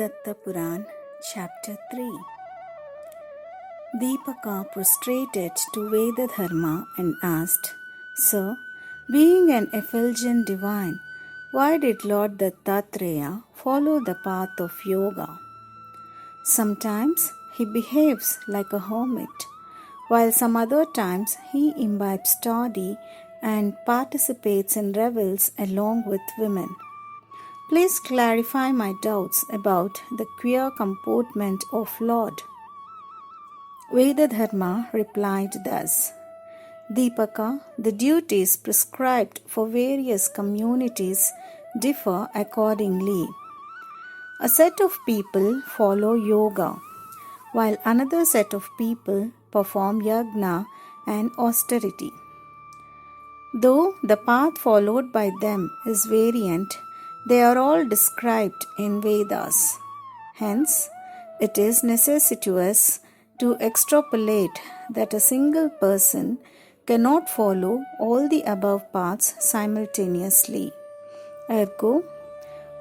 Dattapuran, Chapter 3. Deepaka prostrated to Vedadharma and asked, Sir, being an effulgent divine, why did Lord Dattatreya follow the path of yoga? Sometimes he behaves like a hermit, while some other times he imbibes study and participates in revels along with women. Please clarify my doubts about the queer comportment of Lord. Vedadharma replied thus, Deepaka, the duties prescribed for various communities differ accordingly. A set of people follow yoga, while another set of people perform yajna and austerity. Though the path followed by them is variant, they are all described in Vedas. Hence, it is necessitous to extrapolate that a single person cannot follow all the above paths simultaneously. Ergo,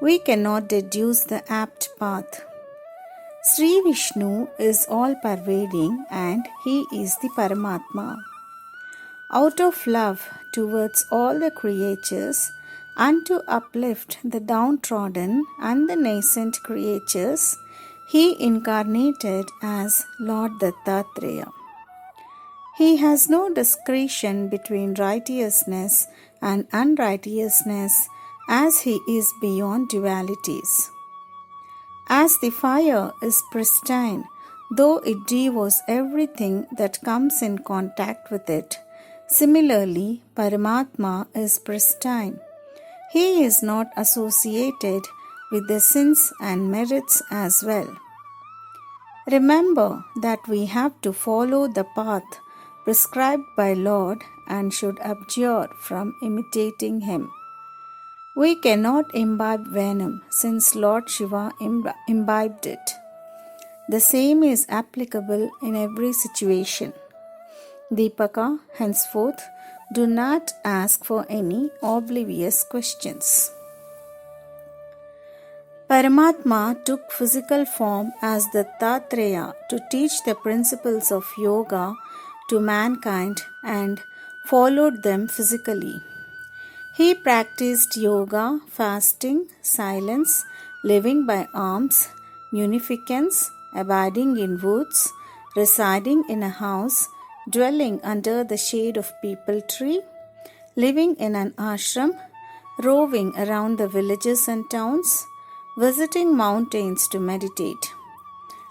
we cannot deduce the apt path. Sri Vishnu is all-pervading and he is the Paramatma. Out of love towards all the creatures, and to uplift the downtrodden and the nascent creatures, he incarnated as Lord Dattatreya. He has no discretion between righteousness and unrighteousness, as he is beyond dualities. As the fire is pristine, though it devours everything that comes in contact with it, similarly Paramatma is pristine. He is not associated with the sins and merits as well. Remember that we have to follow the path prescribed by Lord and should abjure from imitating him. We cannot imbibe venom since Lord Shiva imbibed it. The same is applicable in every situation. Deepaka, henceforth, do not ask for any oblivious questions. Paramatma took physical form as Dattatreya to teach the principles of yoga to mankind and followed them physically. He practiced yoga, fasting, silence, living by alms, munificence, abiding in woods, residing in a house, dwelling under the shade of peepal tree, living in an ashram, roving around the villages and towns, visiting mountains to meditate.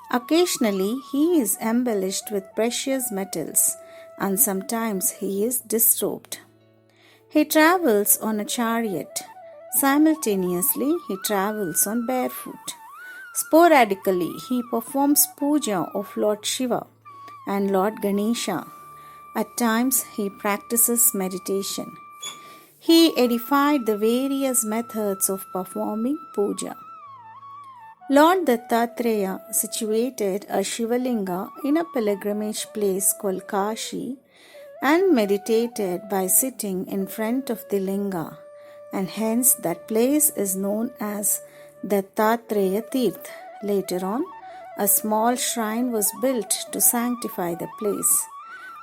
Occasionally he is embellished with precious metals, and sometimes he is disrobed. He travels on a chariot. Simultaneously he travels on barefoot. Sporadically he performs puja of Lord Shiva and Lord Ganesha. At times he practices meditation. He edified the various methods of performing puja. Lord Dattatreya situated a Shivalinga in a pilgrimage place called Kashi and meditated by sitting in front of the linga, and hence that place is known as Dattatreya Tirth. Later on, a small shrine was built to sanctify the place.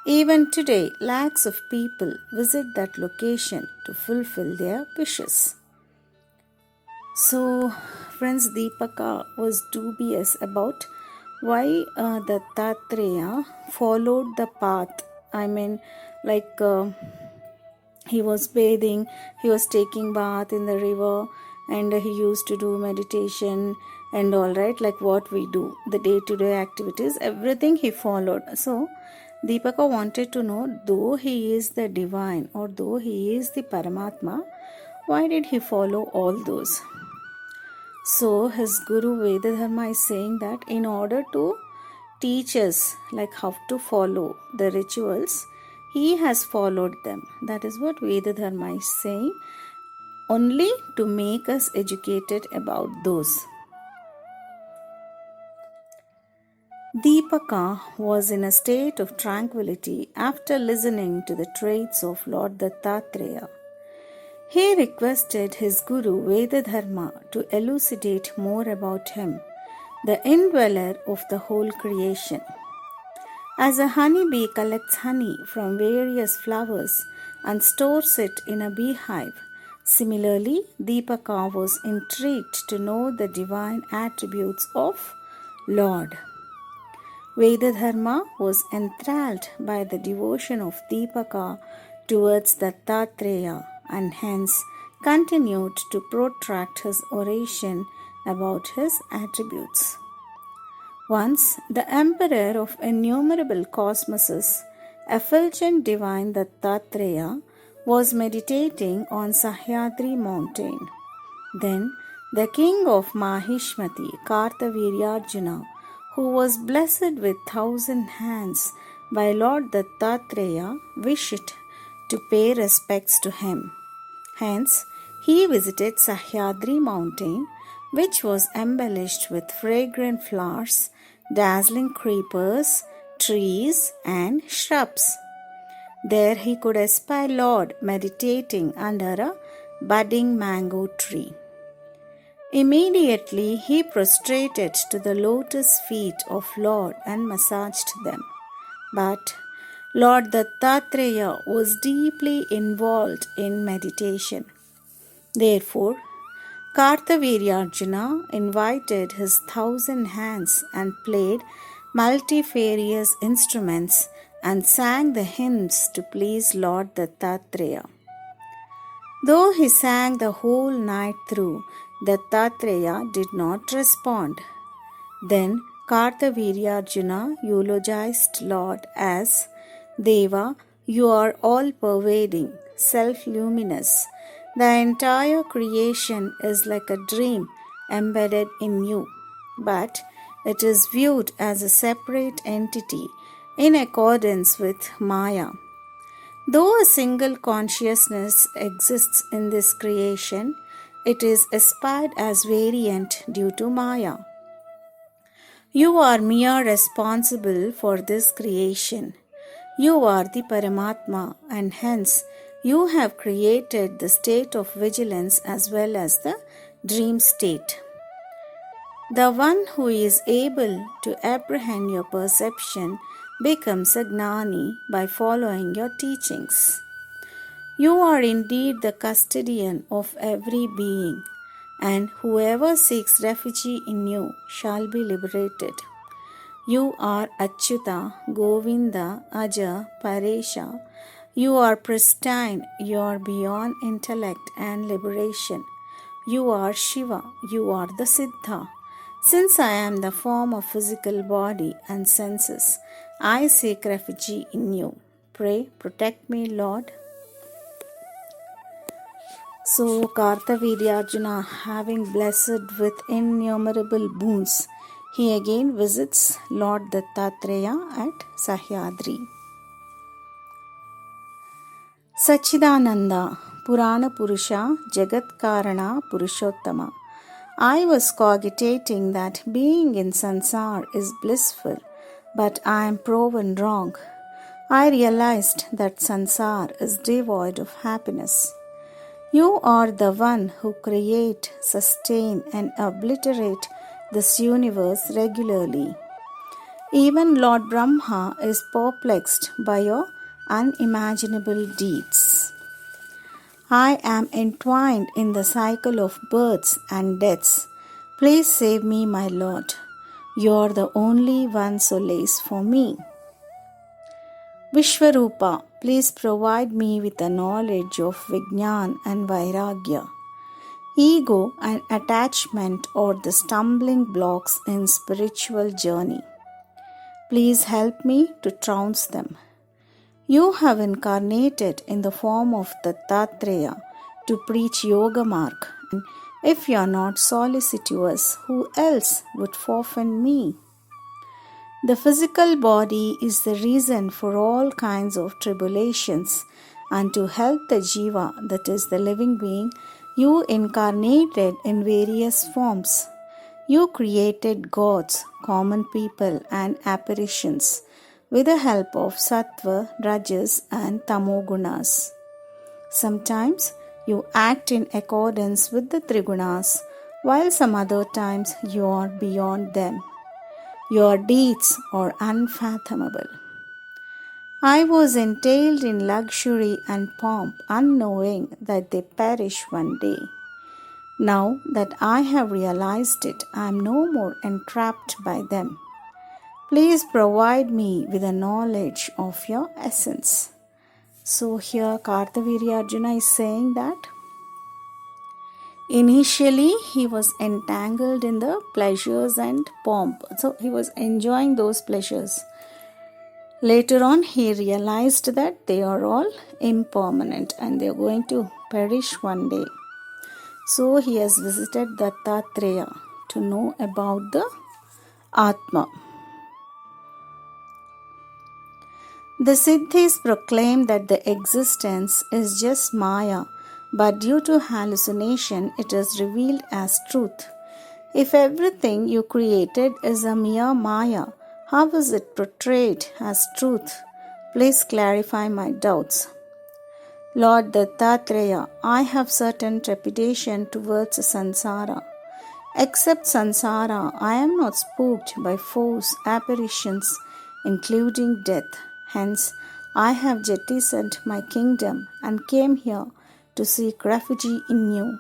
Even today, lakhs of people visit that location to fulfill their wishes. So, friends, Deepaka was dubious about why Dattatreya followed the path. He was bathing, he was taking bath in the river, and he used to do meditation and all, right, like what we do, the day-to-day activities, everything he followed. So Deepaka wanted to know, though he is the divine or though he is the Paramatma, why did he follow all those? So his guru Vedadharma is saying that in order to teach us like how to follow the rituals, he has followed them. That is what Vedadharma is saying, only to make us educated about those. Deepaka was in a state of tranquility after listening to the traits of Lord Dattatreya. He requested his guru Vedadharma to elucidate more about him the indweller of the whole creation. As a honeybee collects honey from various flowers and stores it in a beehive, similarly, Deepaka was intrigued to know the divine attributes of Lord. Vedadharma was enthralled by the devotion of Deepaka towards Dattatreya and hence continued to protract his oration about his attributes. Once, the emperor of innumerable cosmoses, effulgent divine Dattatreya, was meditating on Sahyadri mountain. Then, the king of Mahishmati, Kartaviryarjuna, who was blessed with 1,000 hands by Lord Dattatreya, wished to pay respects to him. Hence, he visited Sahyadri mountain, which was embellished with fragrant flowers, dazzling creepers, trees, and shrubs. There he could espy Lord meditating under a budding mango tree. Immediately he prostrated to the lotus feet of Lord and massaged them. But Lord Dattatreya was deeply involved in meditation. Therefore, Kartaviryarjuna invited his 1,000 hands and played multifarious instruments and sang the hymns to please Lord Dattatreya. Though he sang the whole night through, Dattatreya did not respond. Then Kartaviryarjuna eulogized Lord as Deva, you are all-pervading, self-luminous. The entire creation is like a dream embedded in you, but it is viewed as a separate entity in accordance with Maya. Though a single consciousness exists in this creation, it is aspired as variant due to Maya. You are mere responsible for this creation. You are the Paramatma, and hence you have created the state of vigilance as well as the dream state. The one who is able to apprehend your perception becomes a Gnani by following your teachings. You are indeed the custodian of every being, and whoever seeks refuge in you shall be liberated. You are Achyuta, Govinda, Aja, Paresha. You are pristine, you are beyond intellect and liberation. You are Shiva, you are the Siddha. Since I am the form of physical body and senses, I seek refuge in you. Pray, protect me, Lord. So, Kartaviryarjuna, having blessed with innumerable boons, he again visits Lord Dattatreya at Sahyadri. Sachidananda, Purana Purusha, Jagat Karana, Purushottama. I was cogitating that being in sansar is blissful, but I am proven wrong. I realized that sansar is devoid of happiness. You are the one who create, sustain, and obliterate this universe regularly. Even Lord Brahma is perplexed by your unimaginable deeds. I am entwined in the cycle of births and deaths. Please save me, my Lord. You are the only one solace for me. Vishwarupa, please provide me with the knowledge of Vijnan and Vairagya. Ego and attachment are the stumbling blocks in spiritual journey. Please help me to trounce them. You have incarnated in the form of Dattatreya to preach Yoga Marg. If you are not solicitous, who else would forfeit me? The physical body is the reason for all kinds of tribulations, and to help the jiva, that is the living being, you incarnated in various forms. You created gods, common people, and apparitions with the help of sattva, rajas, and tamogunas. Sometimes you act in accordance with the trigunas, while some other times you are beyond them. Your deeds are unfathomable. I was entailed in luxury and pomp, unknowing that they perish one day. Now that I have realized it, I am no more entrapped by them. Please provide me with a knowledge of your essence. So here Kartavirya Arjuna is saying that initially he was entangled in the pleasures and pomp. So he was enjoying those pleasures. Later on he realized that they are all impermanent and they are going to perish one day. So he has visited Dattatreya to know about the Atma. The Siddhis proclaim that the existence is just Maya, but due to hallucination it is revealed as truth. If everything you created is a mere Maya, how is it portrayed as truth? Please clarify my doubts. Lord Dattatreya, I have certain trepidation towards Sansara. Except Sansara, I am not spooked by foes, apparitions, including death. Hence, I have jettisoned my kingdom and came here to seek refuge in you.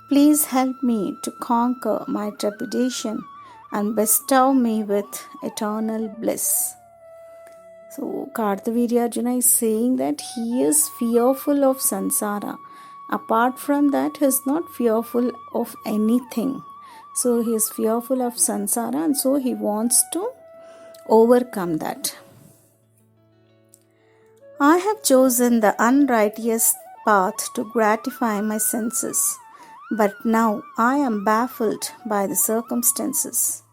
Please help me to conquer my trepidation and bestow me with eternal bliss. So, Kartavirya Arjuna is saying that he is fearful of Sansara. Apart from that, he is not fearful of anything. So, he is fearful of Sansara and so he wants to overcome that. I have chosen the unrighteous path to gratify my senses, but now I am baffled by the circumstances.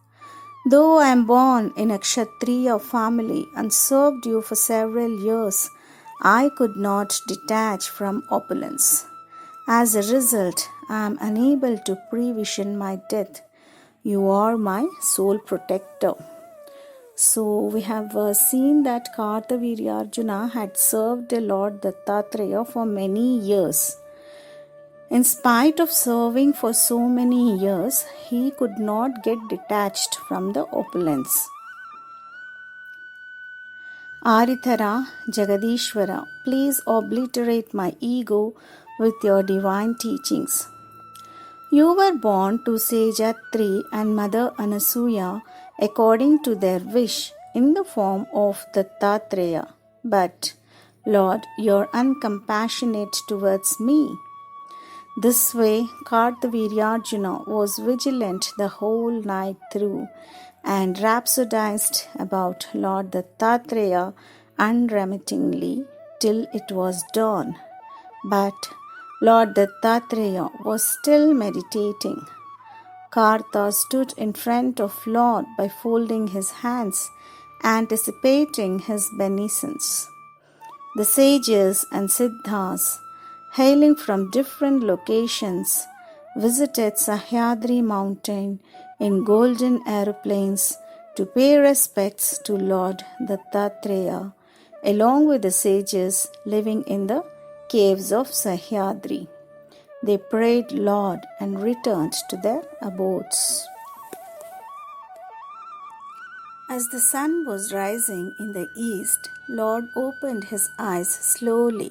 Though I am born in a Kshatriya family and served you for several years, I could not detach from opulence. As a result, I am unable to prevision my death. You are my sole protector. So we have seen that Kartavirya Arjuna had served the Lord Dattatreya for many years. In spite of serving for so many years, he could not get detached from the opulence. Arithara Jagadishwara, please obliterate my ego with your divine teachings. You were born to sage Atri and Mother Anasuya according to their wish in the form of Dattatreya. But, Lord, you are uncompassionate towards me. This way, Kartavirya Arjuna was vigilant the whole night through and rhapsodized about Lord Dattatreya unremittingly till it was dawn. But Lord Dattatreya was still meditating. Karta stood in front of Lord by folding his hands, anticipating his beneficence. The sages and siddhas, hailing from different locations, visited Sahyadri mountain in golden aeroplanes to pay respects to Lord Dattatreya, along with the sages living in the caves of Sahyadri. They prayed Lord and returned to their abodes. As the sun was rising in the east, Lord opened his eyes slowly,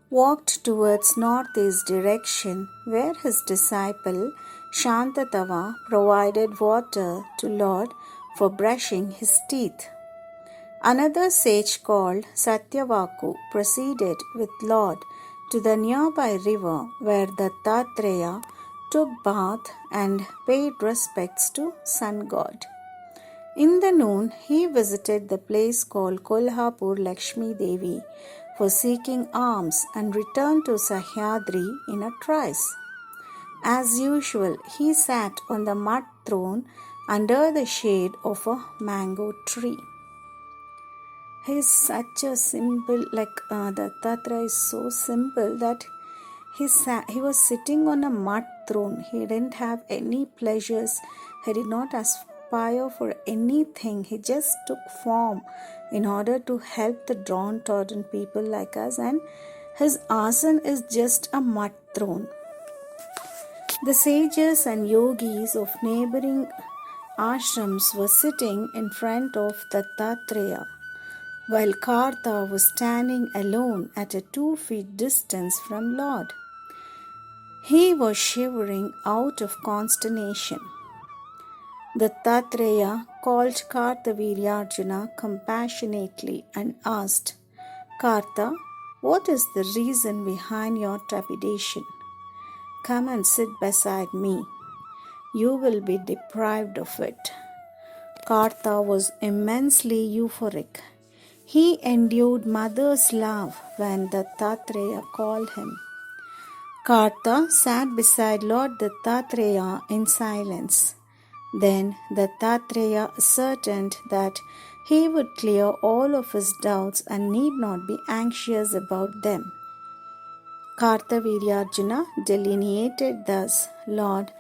walked towards northeast direction where his disciple Shantatava provided water to Lord for brushing his teeth. Another sage called Satyavaku proceeded with Lord to the nearby river where Dattatreya took bath and paid respects to sun god. In the noon, he visited the place called Kolhapur Lakshmi Devi for seeking alms and returned to Sahyadri in a trice. As usual, he sat on the mud throne under the shade of a mango tree. He is such a simple, Dattatreya is so simple that he was sitting on a mud throne. He didn't have any pleasures. He did not aspire for anything. He just took form in order to help the downtrodden people like us, and his asana is just a mud throne. The sages and yogis of neighboring ashrams were sitting in front of Dattapuran, while Kartha was standing alone at a 2 feet distance from Lord. He was shivering out of consternation. Dattatreya called Kartavirya compassionately and asked, Kartha, what is the reason behind your trepidation? Come and sit beside me. You will be deprived of it. Kartha was immensely euphoric. He endured mother's love when Dattatreya called him. Kartha sat beside Lord Dattatreya in silence. Then Dattatreya ascertained that he would clear all of his doubts and need not be anxious about them. Kartavirya delineated thus, Lord,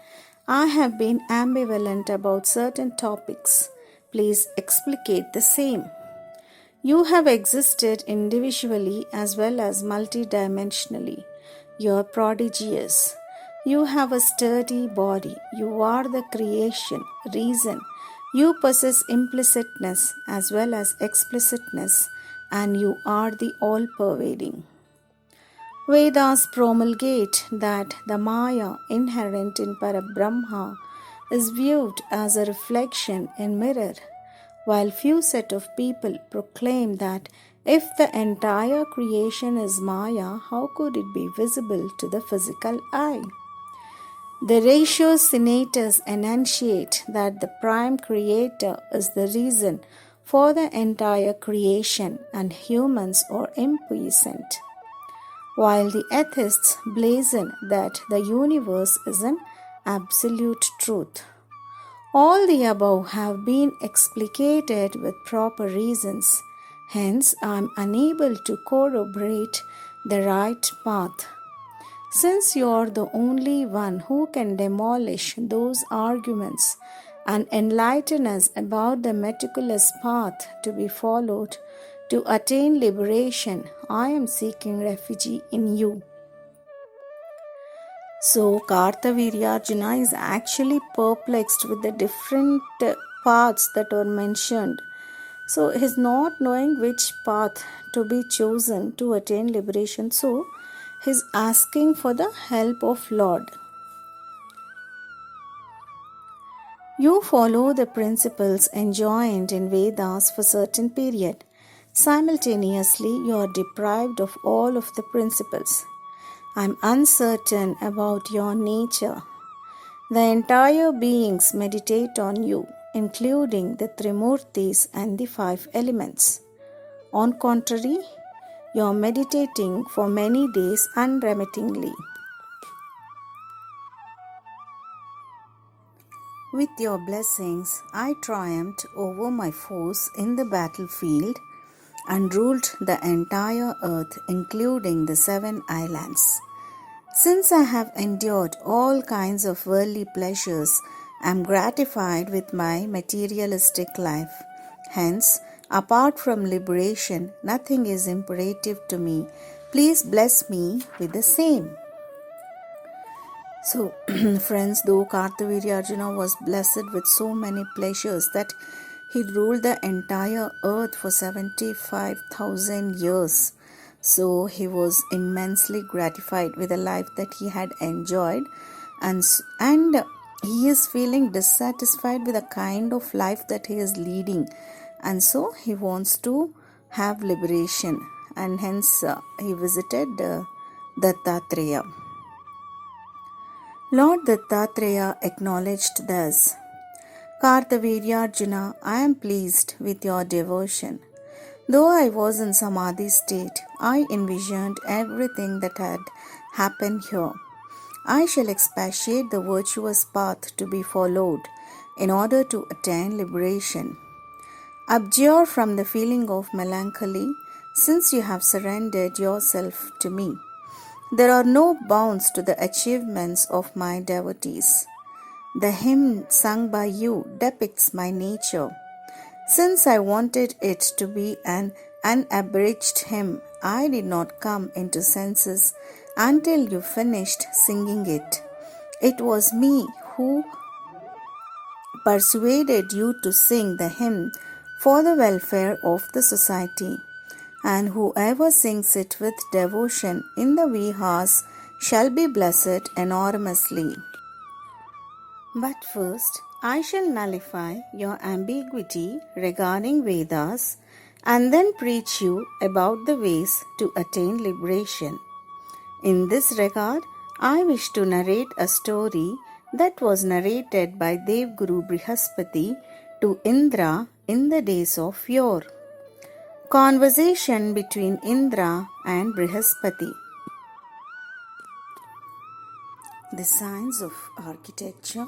I have been ambivalent about certain topics. Please explicate the same. You have existed individually as well as multidimensionally. You are prodigious. You have a sturdy body. You are the creation, reason. You possess implicitness as well as explicitness, and you are the all-pervading. Vedas promulgate that the Maya inherent in Parabrahma is viewed as a reflection in mirror, while few set of people proclaim that if the entire creation is Maya, how could it be visible to the physical eye? The ratiocinator enunciate that the prime creator is the reason for the entire creation and humans are impuissant, while the atheists blazon that the universe is an absolute truth. All the above have been explicated with proper reasons. Hence, I am unable to corroborate the right path. Since you are the only one who can demolish those arguments and enlighten us about the meticulous path to be followed to attain liberation, I am seeking refuge in you. So, Kartavirya is actually perplexed with the different paths that are mentioned. So, he is not knowing which path to be chosen to attain liberation. So, he is asking for the help of Lord. You follow the principles enjoined in Vedas for certain period. Simultaneously, you are deprived of all of the principles. I am uncertain about your nature. The entire beings meditate on you, including the Trimurtis and the 5 elements. On contrary, you are meditating for many days unremittingly. With your blessings, I triumphed over my foes in the battlefield and ruled the entire earth, including the 7 islands. Since I have endured all kinds of worldly pleasures, I am gratified with my materialistic life. Hence, apart from liberation, nothing is imperative to me. Please bless me with the same. So, friends, though Kartavirya was blessed with so many pleasures that he ruled the entire earth for 75,000 years. So, he was immensely gratified with the life that he had enjoyed, and he is feeling dissatisfied with the kind of life that he is leading, and so he wants to have liberation, and hence he visited Dattatreya. Lord Dattatreya acknowledged thus, Kartavirya, I am pleased with your devotion. Though I was in Samadhi state, I envisioned everything that had happened here. I shall expatiate the virtuous path to be followed in order to attain liberation. Abjure from the feeling of melancholy, since you have surrendered yourself to me. There are no bounds to the achievements of my devotees. The hymn sung by you depicts my nature. Since I wanted it to be an unabridged hymn, I did not come into senses until you finished singing it. It was me who persuaded you to sing the hymn for the welfare of the society, and whoever sings it with devotion in the vihas shall be blessed enormously. But first, I shall nullify your ambiguity regarding Vedas and then preach you about the ways to attain liberation. In this regard, I wish to narrate a story that was narrated by Devguru Brihaspati to Indra in the days of yore. Conversation between Indra and Brihaspati. The science of architecture,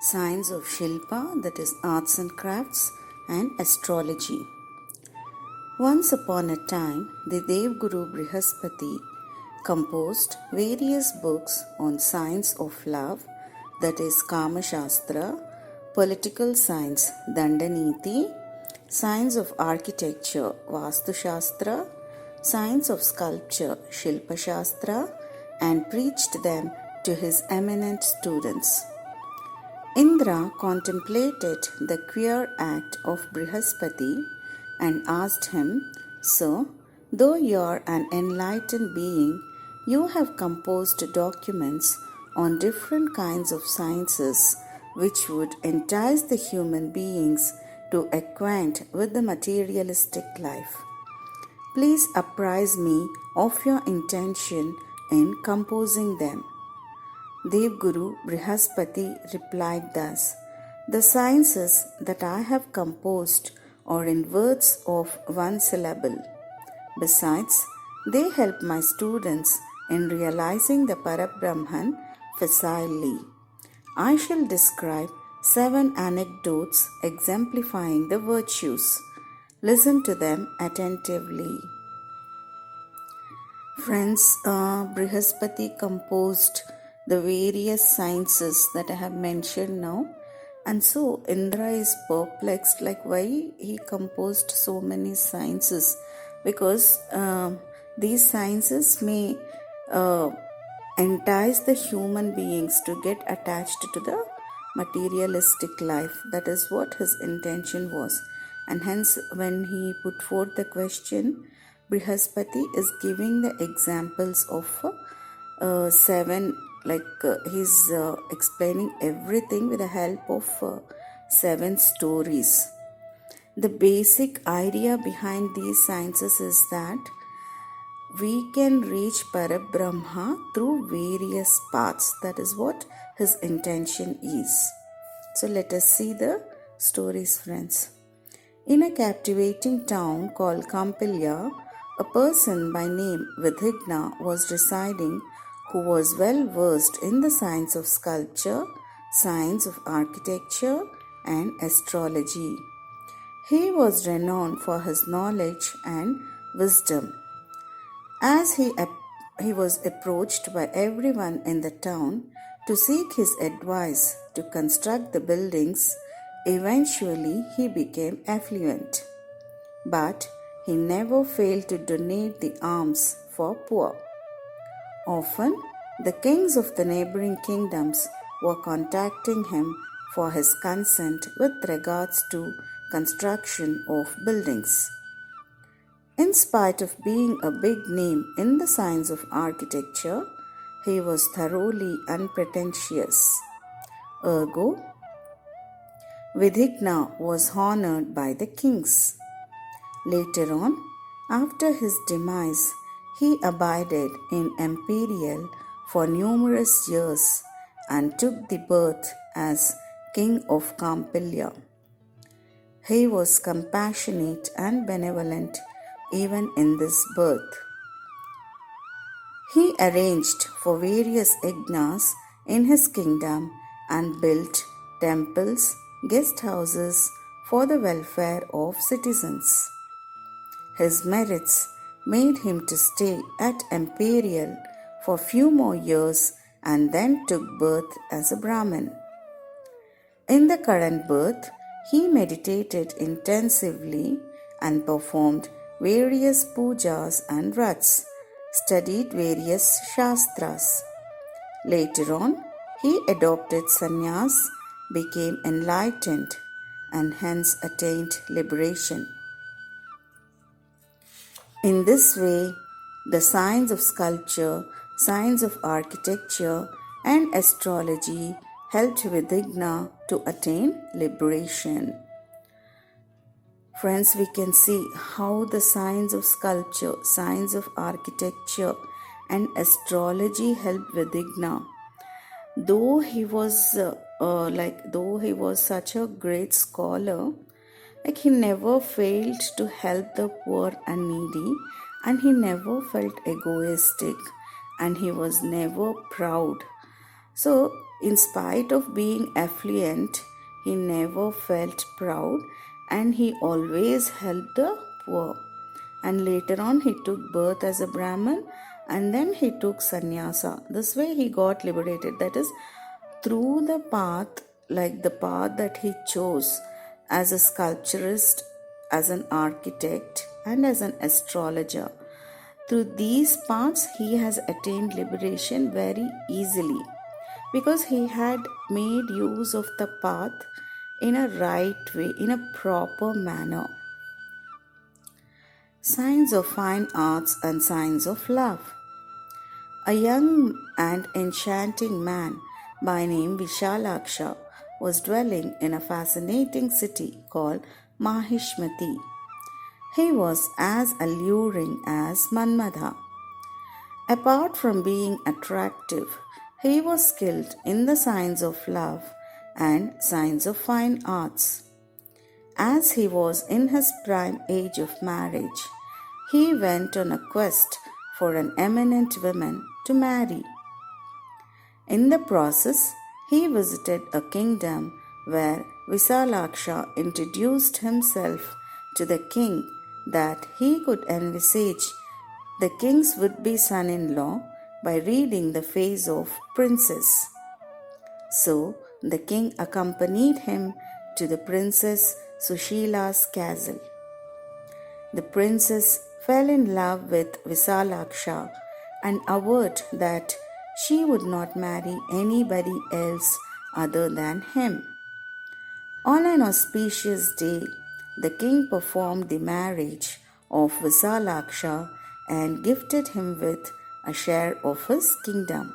science of Shilpa, that is arts and crafts, and astrology. Once upon a time, the Devguru Brihaspati composed various books on science of love, that is Kama Shastra, political science Dandaniti, science of architecture Vastu Shastra, science of sculpture Shilpa Shastra, and preached them to his eminent students. Indra contemplated the queer act of Brihaspati and asked him, "Sir, though you are an enlightened being, you have composed documents on different kinds of sciences which would entice the human beings to acquaint with the materialistic life. Please apprise me of your intention in composing them." Devguru Brihaspati replied thus, "The sciences that I have composed are in words of one syllable. Besides, they help my students in realizing the Parabrahman facilely. I shall describe 7 anecdotes exemplifying the virtues. Listen to them attentively." Friends, Brihaspati composed the various sciences that I have mentioned now, and so Indra is perplexed, like why he composed so many sciences, because these sciences may entice the human beings to get attached to the materialistic life. That is what his intention was, and hence when he put forth the question, Brihaspati is giving the examples of 7, he's explaining everything with the help of 7 stories. The basic idea behind these sciences is that we can reach Parabrahma through various paths. That is what his intention is. So let us see the stories, friends. In a captivating town called Kampilya, a person by name Vidhigna was residing who was well versed in the science of sculpture, science of architecture, and astrology. He was renowned for his knowledge and wisdom. As he was approached by everyone in the town to seek his advice to construct the buildings, eventually he became affluent. But he never failed to donate the alms for poor. Often, the kings of the neighboring kingdoms were contacting him for his consent with regards to construction of buildings. In spite of being a big name in the science of architecture, he was thoroughly unpretentious. Ergo, Vidhigna was honored by the kings. Later on, after his demise, he abided in Imperial for numerous years and took the birth as King of Kampilya. He was compassionate and benevolent even in this birth. He arranged for various yajnas in his kingdom and built temples, guest houses for the welfare of citizens. His merits made him to stay at Imperial for few more years and then took birth as a Brahmin. In the current birth, he meditated intensively and performed various pujas and vrats, studied various shastras. Later on, He adopted sannyas, became enlightened, and hence attained liberation. In this way, the science of sculpture, science of architecture, and astrology helped Vidigna to attain liberation. Friends, we can see how the science of sculpture, science of architecture, and astrology helped Vidigna. Though he was such a great scholar, he never failed to help the poor and needy, and he never felt egoistic, and he was never proud. So, in spite of being affluent, he never felt proud, and he always helped the poor. And later on, he took birth as a Brahmin, and then he took sannyasa. This way, he got liberated. That is, through the path, like the path that he chose as a sculpturist, as an architect, and as an astrologer. Through these paths, he has attained liberation very easily because he had made use of the path in a right way, in a proper manner. Signs of fine arts and signs of love. A young and enchanting man by name Vishalaksha was dwelling in a fascinating city called Mahishmati. He was as alluring as Manmadha. Apart from being attractive, he was skilled in the science of love and science of fine arts. As he was in his prime age of marriage, he went on a quest for an eminent woman to marry. In the process, he visited a kingdom where Visalaksha introduced himself to the king that he could envisage the king's would-be son-in-law by reading the face of princess. So, the king accompanied him to the princess Sushila's castle. The princess fell in love with Visalaksha and averred that she would not marry anybody else other than him. On an auspicious day, the king performed the marriage of Visalaksha and gifted him with a share of his kingdom.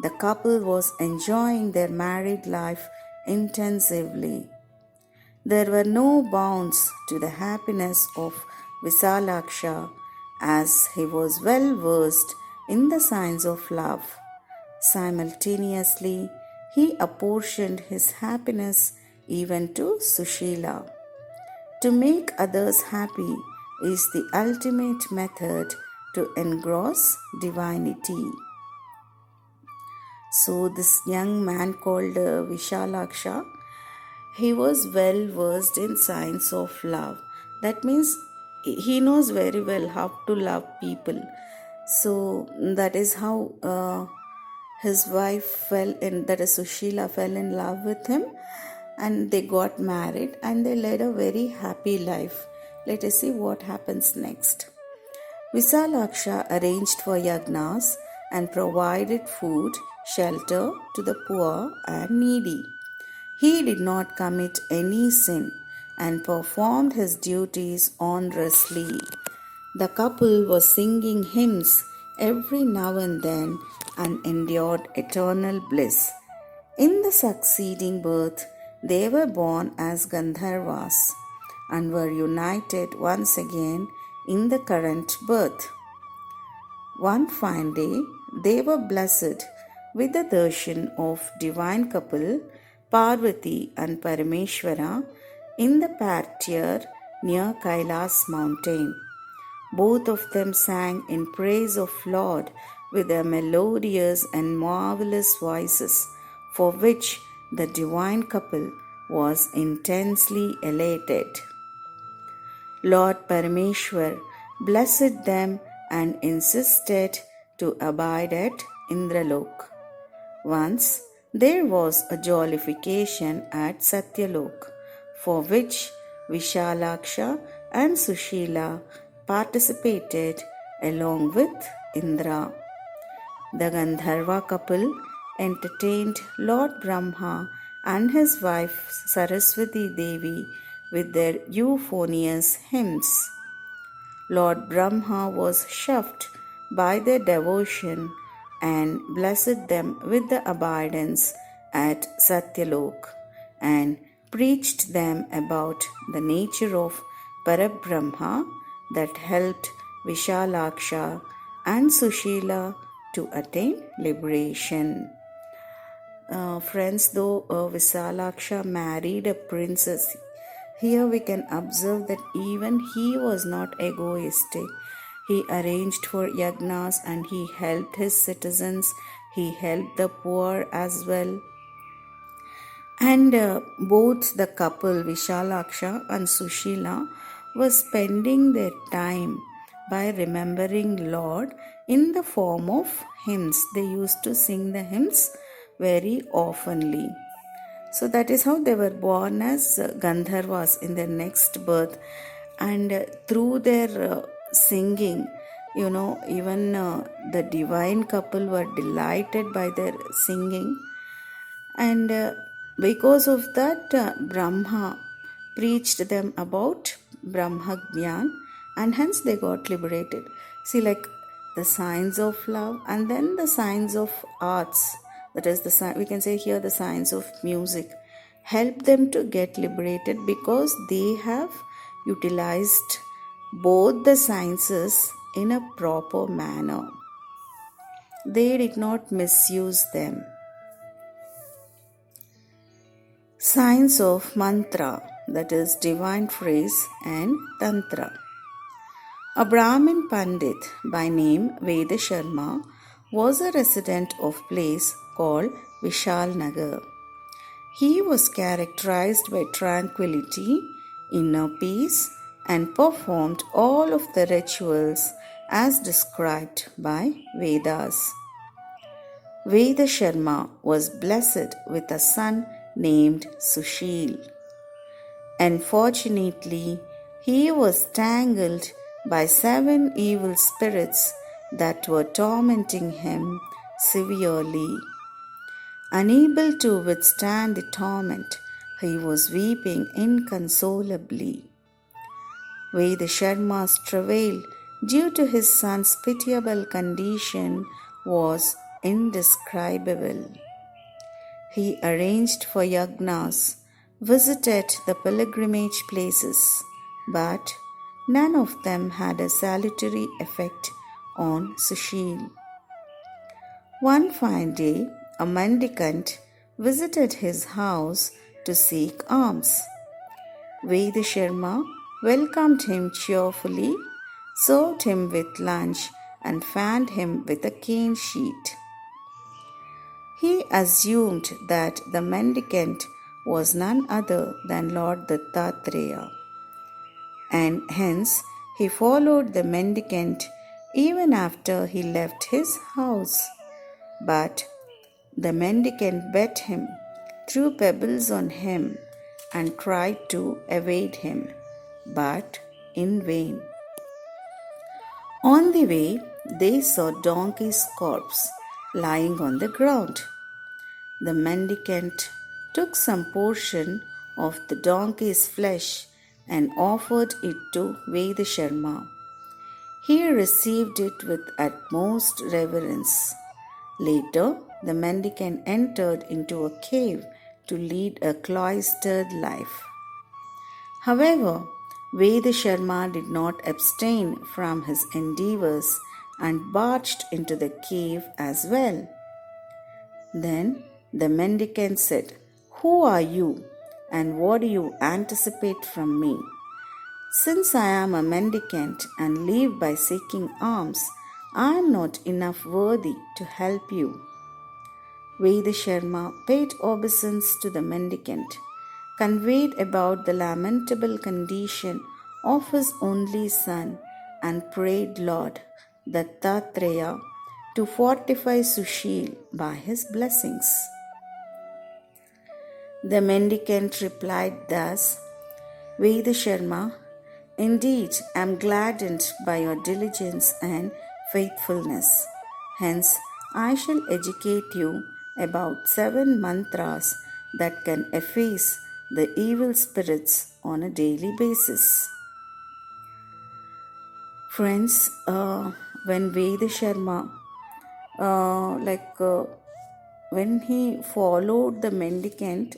The couple was enjoying their married life intensively. There were no bounds to the happiness of Visalaksha as he was well versed in the science of love. Simultaneously, he apportioned his happiness even to Sushila. To make others happy is the ultimate method to engross divinity. So this young man called Vishalaksha, he was well versed in science of love. That means he knows very well how to love people. So that is how his wife Sushila fell in love with him, and they got married and they led a very happy life. Let us see what happens next. Visalaksha arranged for yagnas and provided food, shelter to the poor and needy. He did not commit any sin and performed his duties honestly. The couple was singing hymns every now and then and endured eternal bliss. In the succeeding birth, they were born as Gandharvas and were united once again in the current birth. One fine day, they were blessed with the darshan of divine couple Parvati and Parameshwara in the parterre near Kailas mountain. Both of them sang in praise of Lord with their melodious and marvelous voices, for which the divine couple was intensely elated. Lord Parameshwar blessed them and insisted to abide at Indralok. Once there was a jollification at Satyalok, for which Vishalaksha and Sushila participated along with Indra. The Gandharva couple entertained Lord Brahma and his wife Saraswati Devi with their euphonious hymns. Lord Brahma was chuffed by their devotion and blessed them with the abidance at Satyalok and preached them about the nature of Parabrahma that helped Vishalaksha and Sushila to attain liberation. Friends, though Vishalaksha married a princess, here we can observe that even he was not egoistic. He arranged for yagnas and he helped his citizens. He helped the poor as well. And both the couple, Vishalaksha and Sushila, were spending their time by remembering Lord in the form of hymns. They used to sing the hymns very oftenly. So that is how they were born as Gandharvas in their next birth. And through their singing, even the divine couple were delighted by their singing. And because of that, Brahma preached them about Brahma Gyan, and hence they got liberated. See, like the signs of love and then the signs of arts, that is we can say here the signs of music, help them to get liberated because they have utilized both the sciences in a proper manner. They did not misuse them. Signs of mantra, that is divine phrase, and tantra. A Brahmin Pandit by name Veda Sharma was a resident of place called Vishal Nagar. He was characterized by tranquility, inner peace, and performed all of the rituals as described by Vedas. Veda Sharma was blessed with a son named Sushil. Unfortunately, he was tangled by 7 evil spirits that were tormenting him severely. Unable to withstand the torment, he was weeping inconsolably. Veda Sharma's travail due to his son's pitiable condition was indescribable. He arranged for yagnas, visited the pilgrimage places, but none of them had a salutary effect on Sushil. One fine day, a mendicant visited his house to seek alms. Veda Sharma welcomed him cheerfully, served him with lunch, and fanned him with a cane sheet. He assumed that the mendicant was none other than Lord Dattapuran, and hence he followed the mendicant even after he left his house. But the mendicant beat him, threw pebbles on him, and tried to evade him, but in vain. On the way, they saw donkey's corpse lying on the ground. The mendicant took some portion of the donkey's flesh and offered it to Veda Sharma. He received it with utmost reverence. Later, the mendicant entered into a cave to lead a cloistered life. However, Veda Sharma did not abstain from his endeavors and barged into the cave as well. Then the mendicant said, "Who are you, and what do you anticipate from me? Since I am a mendicant and live by seeking alms, I am not enough worthy to help you." Veda Sharma paid obeisance to the mendicant, conveyed about the lamentable condition of his only son, and prayed Lord Dattapuran to fortify Sushil by his blessings. The mendicant replied thus, "Veda Sharma, indeed I am gladdened by your diligence and faithfulness. Hence, I shall educate you about 7 mantras that can efface the evil spirits on a daily basis. Friends, when Veda Sharma, when he followed the mendicant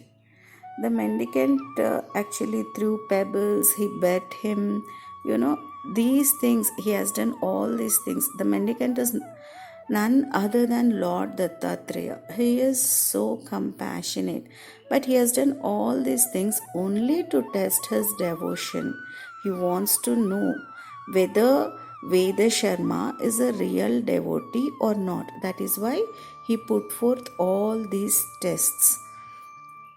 actually threw pebbles, he bet him, these things, he has done all these things. The mendicant is none other than Lord Dattatreya. He is so compassionate, but he has done all these things only to test his devotion. He wants to know whether Veda Sharma is a real devotee or not. That is why he put forth all these tests.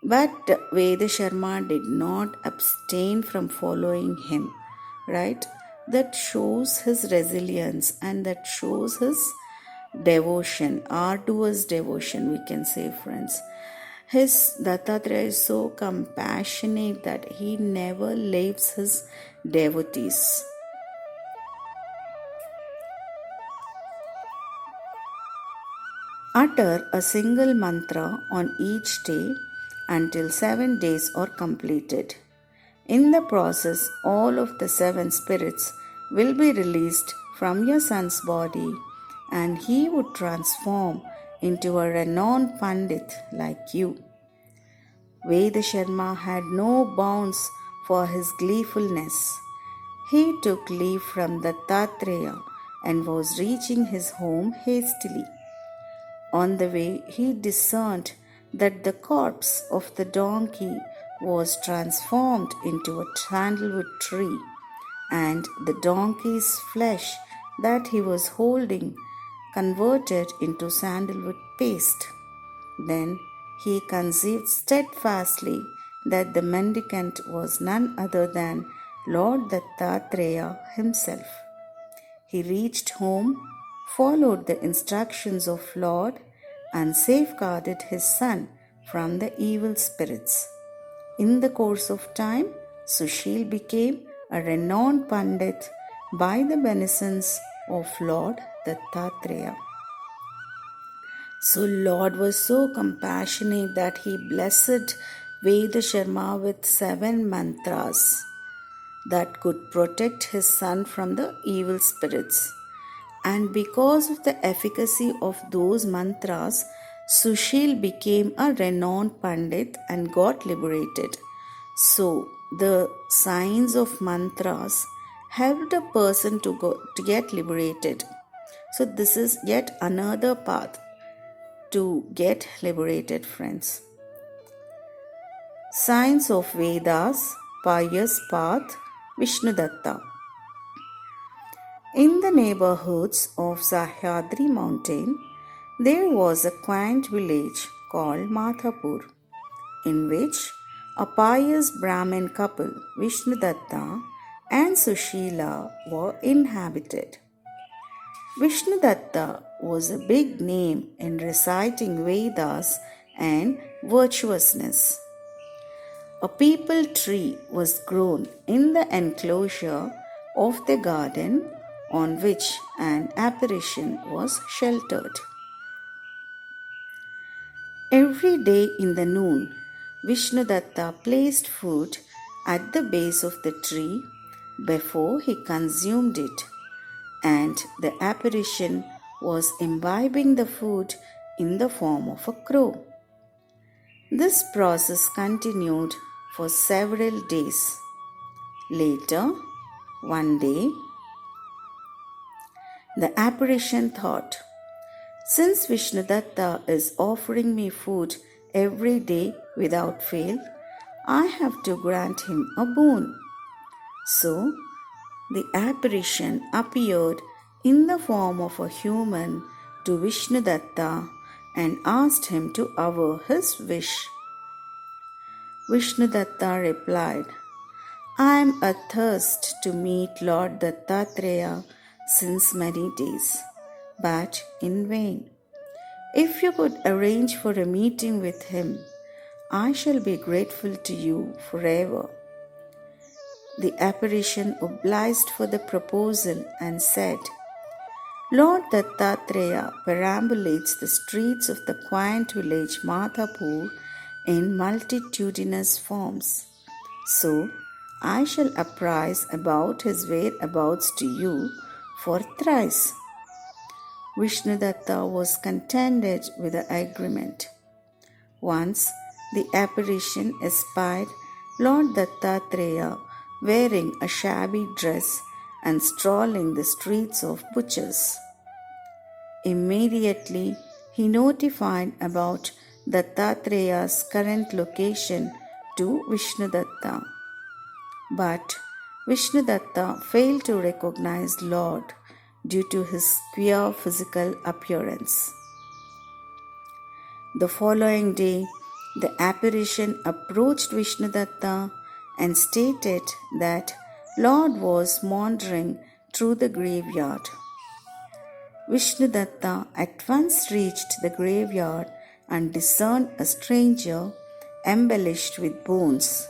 But Veda Sharma did not abstain from following him, right? That shows his resilience and that shows his devotion, arduous devotion, we can say, friends. His Dattatreya is so compassionate that he never leaves his devotees. Utter a single mantra on each day until 7 days are completed. In the process, all of the 7 spirits will be released from your son's body, and he would transform into a renowned Pandit like you. Veda Sharma had no bounds for his gleefulness. He took leave from Dattatreya and was reaching his home hastily. On the way, he discerned that the corpse of the donkey was transformed into a sandalwood tree, and the donkey's flesh that he was holding converted into sandalwood paste. Then he conceived steadfastly that the mendicant was none other than Lord Dattatreya himself. He reached home, followed the instructions of Lord, and safeguarded his son from the evil spirits. In the course of time, Sushil became a renowned Pandit by the beneficence of Lord Dattatreya. So Lord was so compassionate that he blessed Veda Sharma with 7 mantras that could protect his son from the evil spirits. And because of the efficacy of those mantras, Sushil became a renowned Pandit and got liberated. So the signs of mantras helped a person to get liberated. So this is yet another path to get liberated, friends. Signs of Vedas, pious path, Vishnudatta. In the neighborhoods of Sahyadri mountain, there was a quaint village called Madhapur, in which a pious Brahmin couple, Vishnudatta and Sushila, were inhabited. Vishnudatta was a big name in reciting Vedas and virtuousness. A peepal tree was grown in the enclosure of the garden on which an apparition was sheltered. Every day in the noon, Vishnudatta placed food at the base of the tree before he consumed it, and the apparition was imbibing the food in the form of a crow. This process continued for several days. Later, one day, the apparition thought, "Since Vishnudatta is offering me food every day without fail, I have to grant him a boon." So, the apparition appeared in the form of a human to Vishnudatta and asked him to avow his wish. Vishnudatta replied, "I am athirst to meet Lord Dattatreya since many days, but in vain. If you could arrange for a meeting with him, I shall be grateful to you forever." The apparition obliged for the proposal and said, Lord Dattatreya perambulates the streets of the quaint village Madhapur in multitudinous forms. So, I shall apprise about his whereabouts to you forthrice. Vishnudatta was contented with the agreement. Once the apparition espied Lord Dattatreya wearing a shabby dress and strolling the streets of butchers. Immediately he notified about Dattatreya's current location to Vishnudatta. But Vishnudatta failed to recognize Lord due to his queer physical appearance. The following day, the apparition approached Vishnudatta and stated that Lord was wandering through the graveyard. Vishnudatta at once reached the graveyard and discerned a stranger embellished with bones.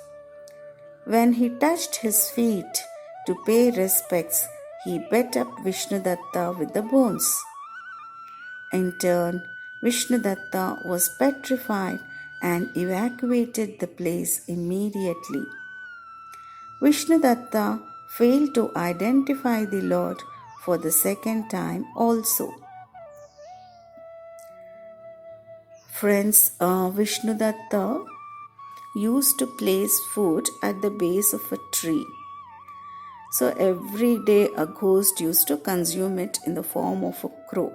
When he touched his feet to pay respects, he beat up Vishnudatta with the bones. In turn, Vishnudatta was petrified and evacuated the place immediately. Vishnudatta failed to identify the Lord for the second time also. Friends, Vishnudatta used to place food at the base of a tree. So every day a ghost used to consume it in the form of a crow.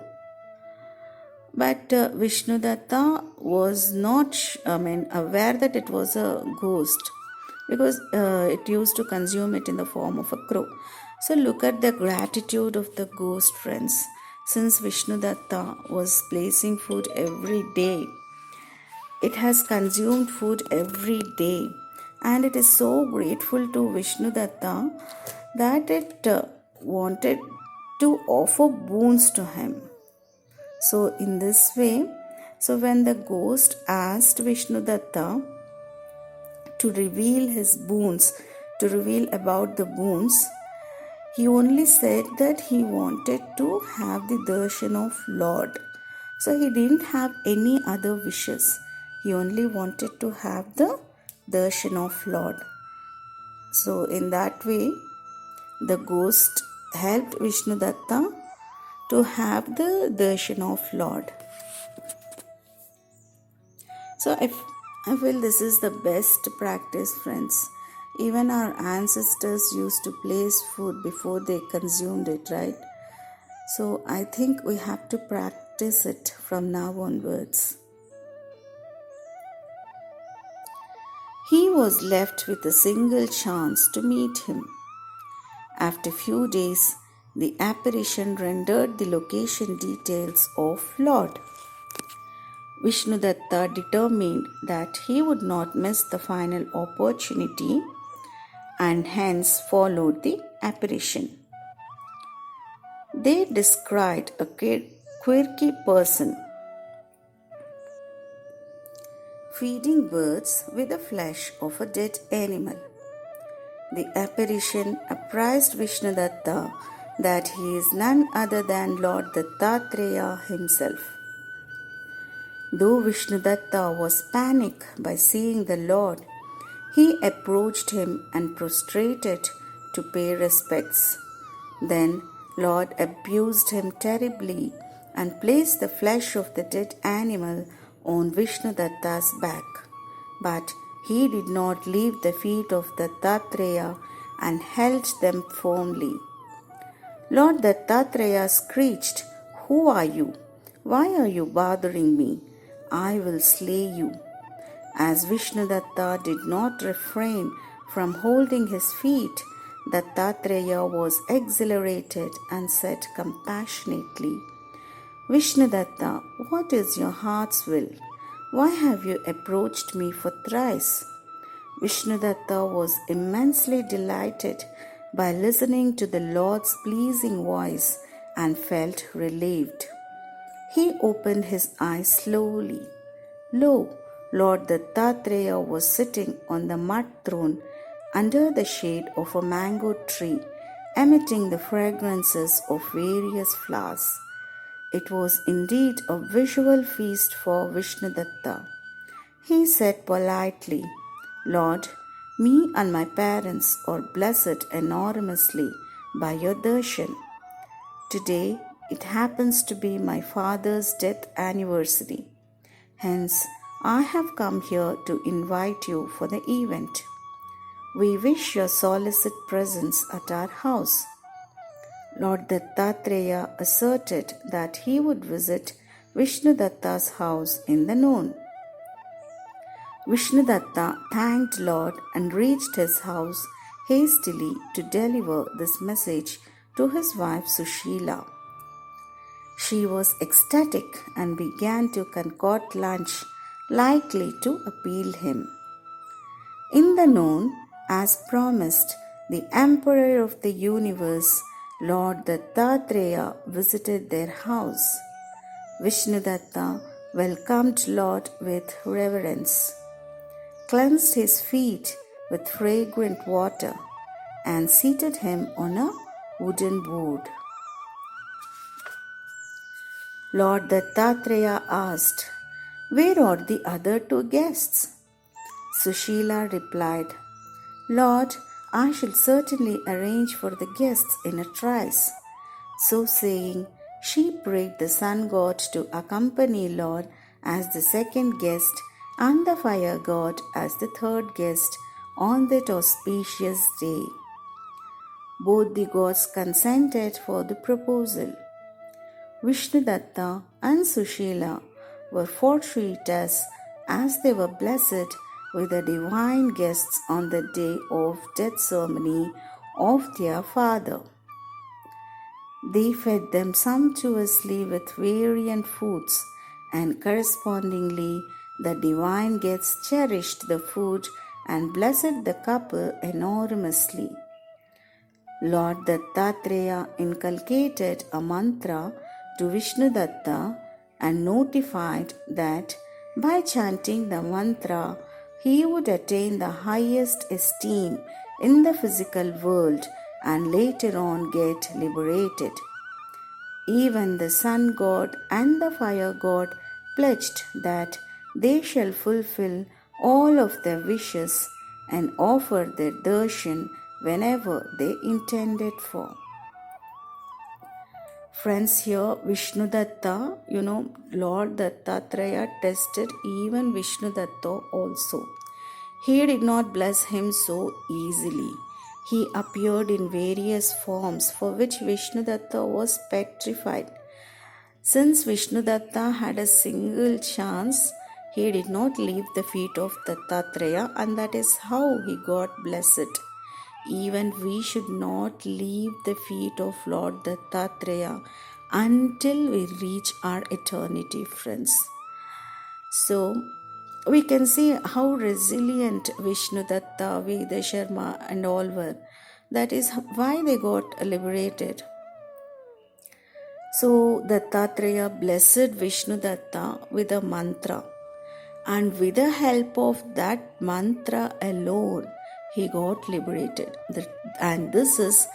But Vishnudatta was not aware that it was a ghost because it used to consume it in the form of a crow. So look at the gratitude of the ghost, friends. Since Vishnudatta was placing food every day, it has consumed food every day, and it is so grateful to Vishnudatta that it wanted to offer boons to him. So in this way, when the ghost asked Vishnudatta to reveal his boons, to reveal about the boons, he only said that he wanted to have the darshan of Lord. So he didn't have any other wishes. He only wanted to have the darshan of Lord. So in that way, the ghost helped Vishnudatta to have the darshan of Lord. So I feel this is the best practice, friends. Even our ancestors used to place food before they consumed it, right? So I think we have to practice it from now onwards. He was left with a single chance to meet him. After a few days, the apparition rendered the location details of Lord. Vishnudatta determined that he would not miss the final opportunity and hence followed the apparition. They described a quirky person feeding birds with the flesh of a dead animal. The apparition apprised Vishnudatta that he is none other than Lord Dattatreya himself. Though Vishnudatta was panicked by seeing the Lord, he approached him and prostrated to pay respects. Then Lord abused him terribly and placed the flesh of the dead animal on Vishnudatta's back. But he did not leave the feet of Dattatreya and held them firmly. Lord Dattatreya screeched, "Who are you? Why are you bothering me? I will slay you." As Vishnudatta did not refrain from holding his feet, Dattatreya was exhilarated and said compassionately, "Vishnudatta, what is your heart's will? Why have you approached me for thrice?" Vishnudatta was immensely delighted by listening to the Lord's pleasing voice and felt relieved. He opened his eyes slowly. Lo, Lord Dattatreya was sitting on the mud throne under the shade of a mango tree emitting the fragrances of various flowers. It was indeed a visual feast for Vishnudatta. He said politely, Lord, me and my parents are blessed enormously by your darshan. Today it happens to be my father's death anniversary. Hence, I have come here to invite you for the event. We wish your solicit presence at our house. Lord Dattatreya asserted that he would visit Vishnudatta's house in the noon. Vishnudatta thanked Lord and reached his house hastily to deliver this message to his wife Sushila. She was ecstatic and began to concoct lunch likely to appeal him. In the noon, as promised, the Emperor of the universe, Lord Dattatreya, visited their house. Vishnudatta welcomed Lord with reverence, cleansed his feet with fragrant water, and seated him on a wooden board. Lord Dattatreya asked, Where are the other two guests? Sushila replied, Lord, I shall certainly arrange for the guests in a trice. So saying, she prayed the sun god to accompany Lord as the second guest and the fire god as the third guest on that auspicious day. Both the gods consented for the proposal. Vishnudatta and Sushila were fortuitous as they were blessed with the divine guests on the day of death ceremony of their father. They fed them sumptuously with variant foods, and correspondingly the divine guests cherished the food and blessed the couple enormously. Lord Dattatreya inculcated a mantra to Vishnudatta and notified that by chanting the mantra, he would attain the highest esteem in the physical world and later on get liberated. Even the sun god and the fire god pledged that they shall fulfill all of their wishes and offer their darshan whenever they intended for. Friends, here Vishnudatta, Lord Dattatreya tested even Vishnudatta also. He did not bless him so easily. He appeared in various forms for which Vishnudatta was petrified. Since Vishnudatta had a single chance, he did not leave the feet of Dattatreya, and that is how he got blessed. Even we should not leave the feet of Lord Dattatreya until we reach our eternity, friends. So, we can see how resilient Vishnudatta, Veda Sharma and all were. That is why they got liberated. So, Dattatreya blessed Vishnudatta with a mantra, and with the help of that mantra alone, he got liberated. And this is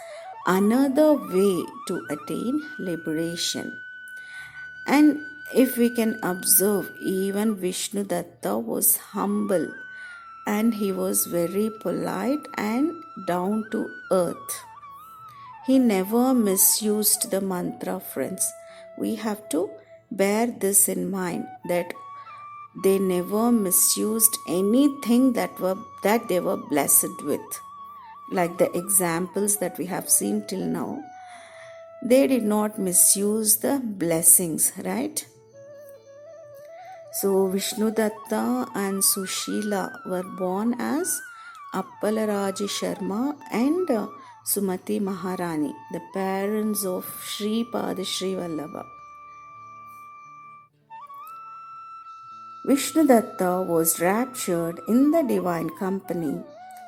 another way to attain liberation. And if we can observe, even Vishnudatta was humble and he was very polite and down to earth. He never misused the mantra, friends. We have to bear this in mind, that they never misused anything that they were blessed with. Like the examples that we have seen till now, they did not misuse the blessings, right? So Vishnudatta and Sushila were born as Appalaraja Sharma and Sumati Maharani, the parents of Sri Pada Sri Vallabha. Vishnudatta was raptured in the divine company,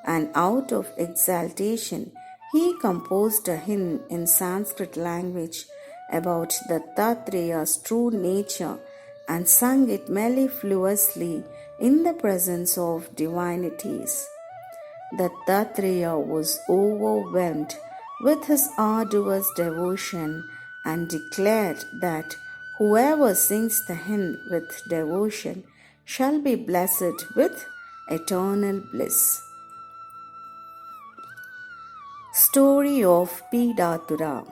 and out of exaltation he composed a hymn in Sanskrit language about Dattatreya's true nature and sung it mellifluously in the presence of divinities. Dattatreya was overwhelmed with his arduous devotion and declared that whoever sings the hymn with devotion shall be blessed with eternal bliss. Story of Dattapuran.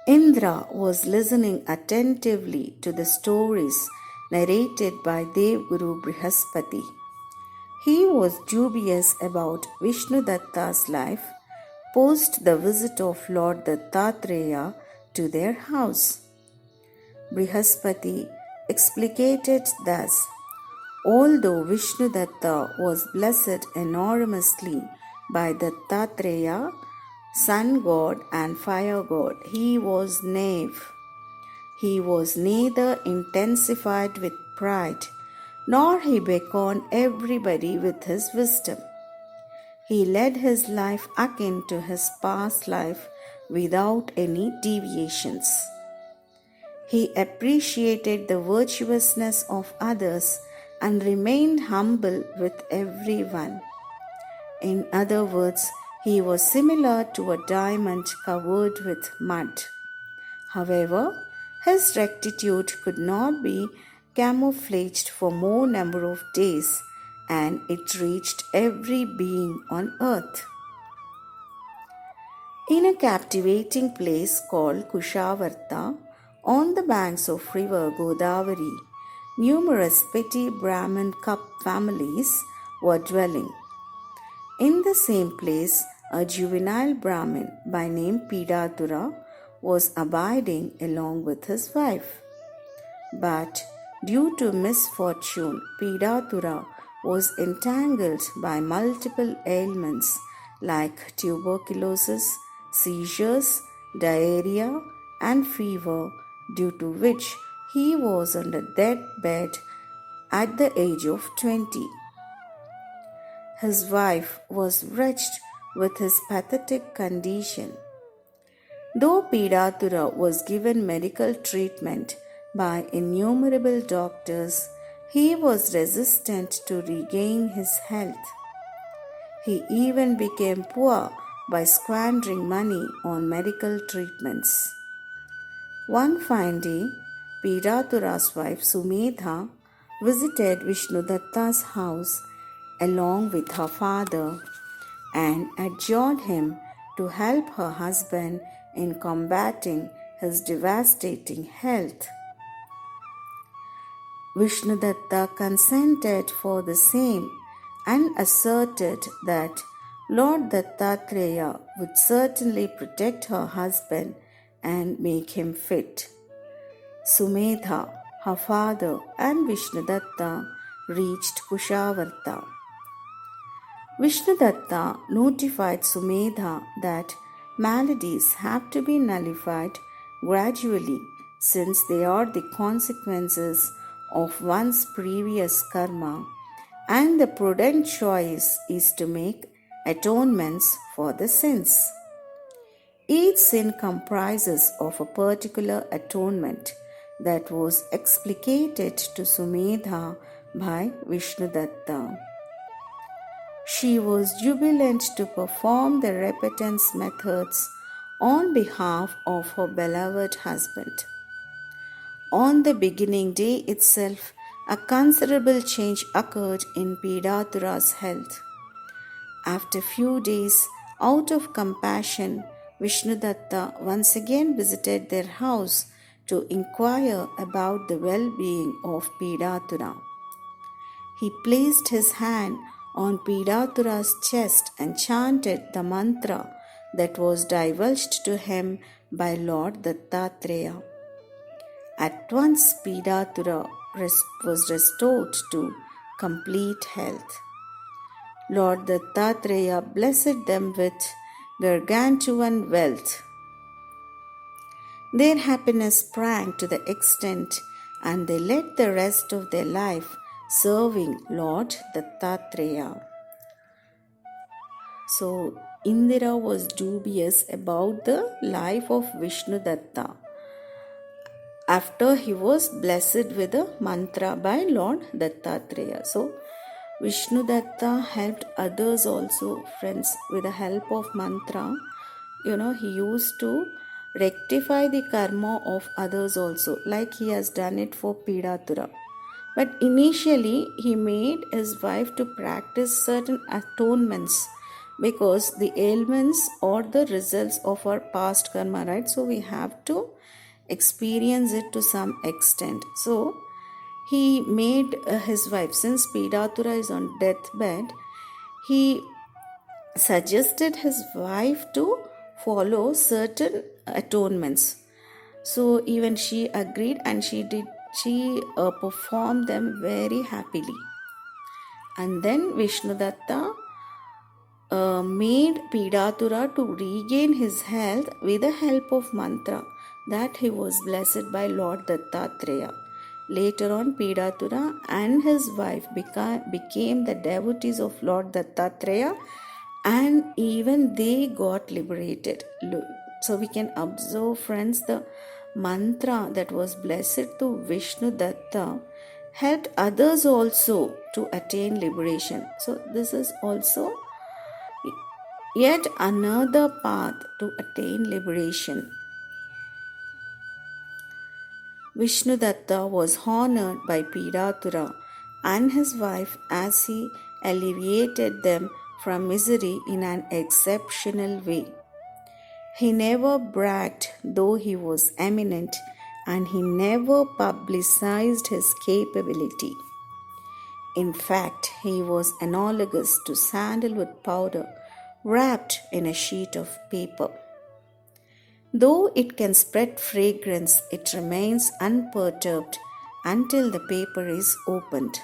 Indra was listening attentively to the stories narrated by Devguru Brihaspati. He was dubious about Vishnudatta's life post the visit of Lord Dattatreya to their house. Brihaspati explicated thus: although Vishnudatta was blessed enormously by Dattatreya, sun god and fire god, he was knave. He was neither intensified with pride, nor he beckoned everybody with his wisdom. He led his life akin to his past life without any deviations. He appreciated the virtuousness of others and remained humble with everyone. In other words, he was similar to a diamond covered with mud. However, his rectitude could not be camouflaged for more number of days, and it reached every being on earth. In a captivating place called Kushavarta, on the banks of river Godavari, numerous petty Brahmin cup families were dwelling. In the same place, a juvenile Brahmin by name Dattapuran was abiding along with his wife. But due to misfortune, Dattapuran was entangled by multiple ailments like tuberculosis, seizures, diarrhea, and fever, due to which he was on the deathbed at the age of 20. His wife was wretched with his pathetic condition. Though Dattapuran was given medical treatment by innumerable doctors, he was resistant to regain his health. He even became poor by squandering money on medical treatments. One fine day, Dattapuran's wife Sumedha visited Vishnudatta's house along with her father and adjured him to help her husband in combating his devastating health. Vishnudatta consented for the same and asserted that Lord Dattatreya would certainly protect her husband and make him fit. Sumedha, her father, and Vishnudatta reached Kushavarta. Vishnudatta notified Sumedha that maladies have to be nullified gradually, since they are the consequences of one's previous karma, and the prudent choice is to make atonements for the sins. Each sin comprises of a particular atonement that was explicated to Sumedha by Vishnudatta. She was jubilant to perform the repentance methods on behalf of her beloved husband. On the beginning day itself, a considerable change occurred in Dattapuran's health. After few days, out of compassion, Vishnudatta once again visited their house to inquire about the well-being of Dattapuran. He placed his hand on Dattapuran's chest and chanted the mantra that was divulged to him by Lord Dattatreya. At once Dattapuran was restored to complete health. Lord Dattatreya blessed them with gargantuan wealth. Their happiness sprang to the extent, and they led the rest of their life serving Lord Dattatreya. So, Indira was dubious about the life of Vishnudatta after he was blessed with a mantra by Lord Dattatreya. So, Vishnudatta helped others also, friends, with the help of mantra. he used to rectify the karma of others also, like he has done it for Pidatura. But initially, he made his wife to practice certain atonements because the ailments or the results of our past karma, right? So we have to experience it to some extent. So he made his wife, since Pidatura is on deathbed, he suggested his wife to follow certain atonements. So even she agreed, and she performed them very happily. And then Vishnudatta made Pidatura to regain his health with the help of mantra that he was blessed by Lord Dattatreya. Later on, Pidatura and his wife became the devotees of Lord Dattatreya, and even they got liberated. So we can observe, friends, the mantra that was blessed to Vishnu Datta helped others also to attain liberation. So this is also yet another path to attain liberation. Vishnudatta was honored by Pidatura and his wife as he alleviated them from misery in an exceptional way. He never bragged, though he was eminent, and he never publicized his capability. In fact, he was analogous to sandalwood powder wrapped in a sheet of paper. Though it can spread fragrance, it remains unperturbed until the paper is opened.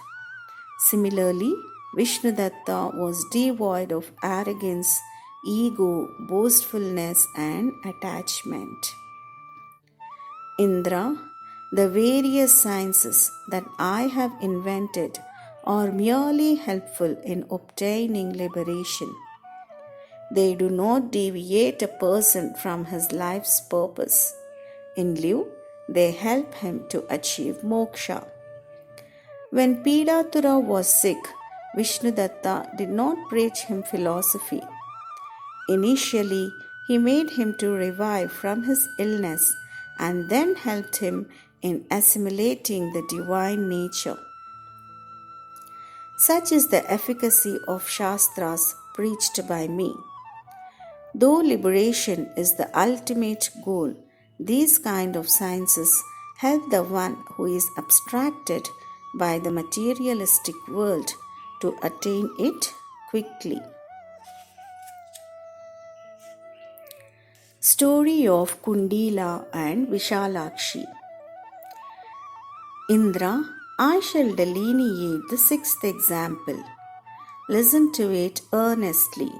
Similarly, Vishnudatta was devoid of arrogance, ego, boastfulness, and attachment. Indra, the various sciences that I have invented are merely helpful in obtaining liberation. They do not deviate a person from his life's purpose. In lieu, they help him to achieve moksha. When Pidatura was sick, Vishnudatta did not preach him philosophy. Initially, he made him to revive from his illness and then helped him in assimilating the divine nature. Such is the efficacy of Shastras preached by me. Though liberation is the ultimate goal, these kind of sciences help the one who is abstracted by the materialistic world to attain it quickly. Story of Kundila and Vishalakshi. Indra, I shall delineate the sixth example. Listen to it earnestly.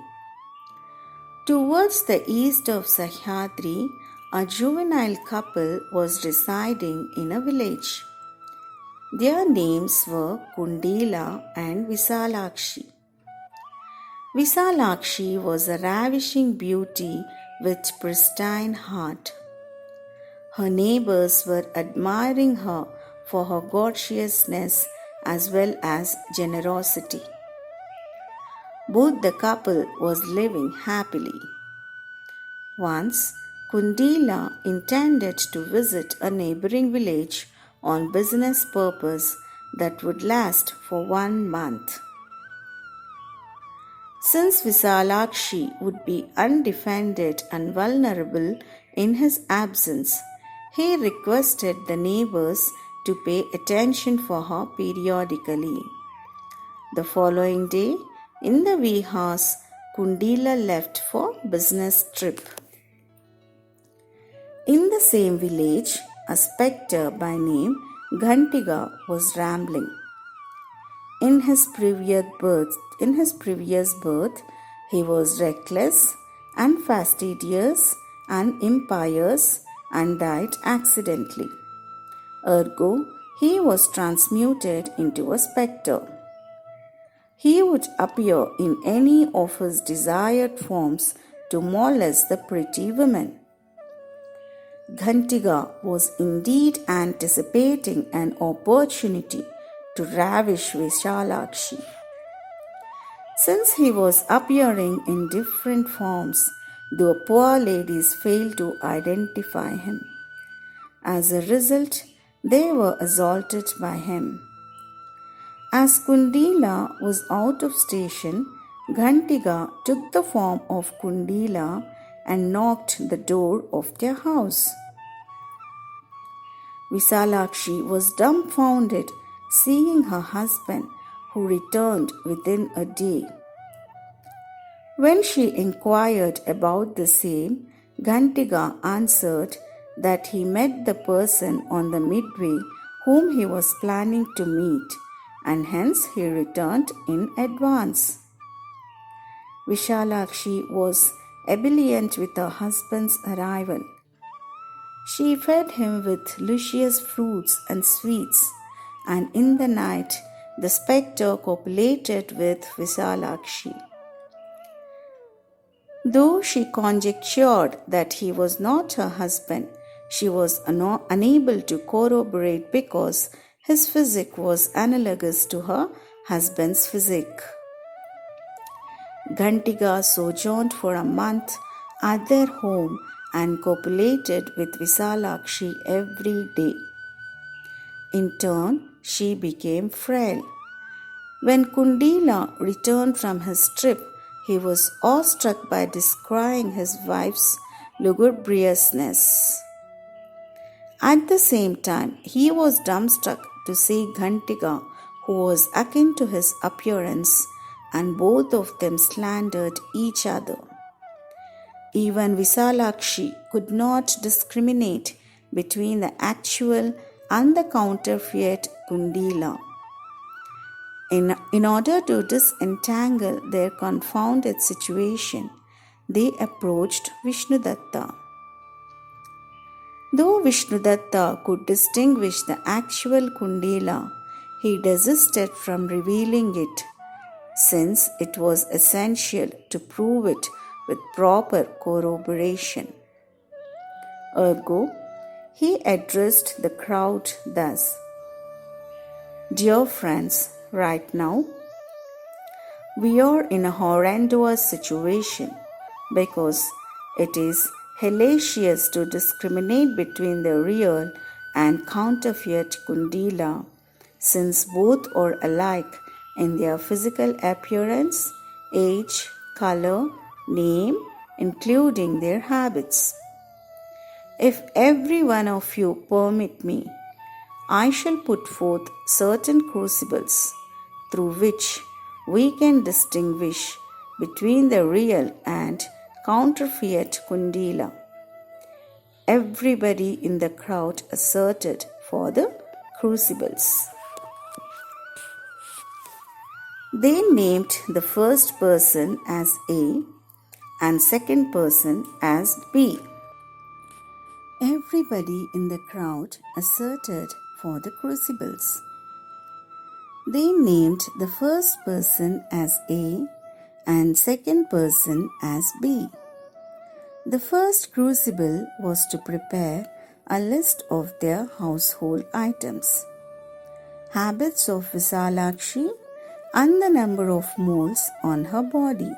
Towards the east of Sahyadri, a juvenile couple was residing in a village. Their names were Kundila and Visalakshi. Visalakshi was a ravishing beauty with pristine heart. Her neighbors were admiring her for her gorgeousness as well as generosity. Both the couple was living happily. Once, Kundila intended to visit a neighboring village on business purpose that would last for 1 month. Since Visalakshi would be undefended and vulnerable in his absence, he requested the neighbors to pay attention for her periodically. The following day, in the Vihas, Kundila left for business trip. In the same village, a spectre by name Ghantiga was rambling. In his previous birth, he was reckless and fastidious and impious and died accidentally. Ergo, he was transmuted into a spectre. He would appear in any of his desired forms to molest the pretty women. Ghantiga was indeed anticipating an opportunity to ravish Vishalakshi. Since he was appearing in different forms, though poor ladies failed to identify him. As a result, they were assaulted by him. As Kundila was out of station, Ghantiga took the form of Kundila and knocked the door of their house. Visalakshi was dumbfounded seeing her husband, who returned within a day. When she inquired about the same, Ghantiga answered that he met the person on the midway whom he was planning to meet, and hence he returned in advance. Vishalakshi was ebullient with her husband's arrival. She fed him with luscious fruits and sweets, and in the night the spectre copulated with Visalakshi. Though she conjectured that he was not her husband, she was unable to corroborate because his physique was analogous to her husband's physique. Ghantiga sojourned for a month at their home and copulated with Visalakshi every day. In turn, she became frail. When Kundila returned from his trip, he was awestruck by descrying his wife's lugubriousness. At the same time, he was dumbstruck to see Ghantiga, who was akin to his appearance, and both of them slandered each other. Even Visalakshi could not discriminate between the actual and the counterfeit Kundila. In order to disentangle their confounded situation, they approached Vishnudatta. Though Vishnudatta could distinguish the actual Kundila, he desisted from revealing it, since it was essential to prove it with proper corroboration. Ergo, he addressed the crowd thus: "Dear friends, right now, we are in a horrendous situation because it is hellacious to discriminate between the real and counterfeit Kundila, since both are alike in their physical appearance, age, color, name, including their habits. If every one of you permit me, I shall put forth certain crucibles through which we can distinguish between the real and counterfeit Kundila." Everybody in the crowd asserted for the crucibles. They named the first person as A and second person as B. Everybody in the crowd asserted for the crucibles. They named the first person as A and second person as B. The first crucible was to prepare a list of their household items, habits of Visalakshi, and the number of moles on her body.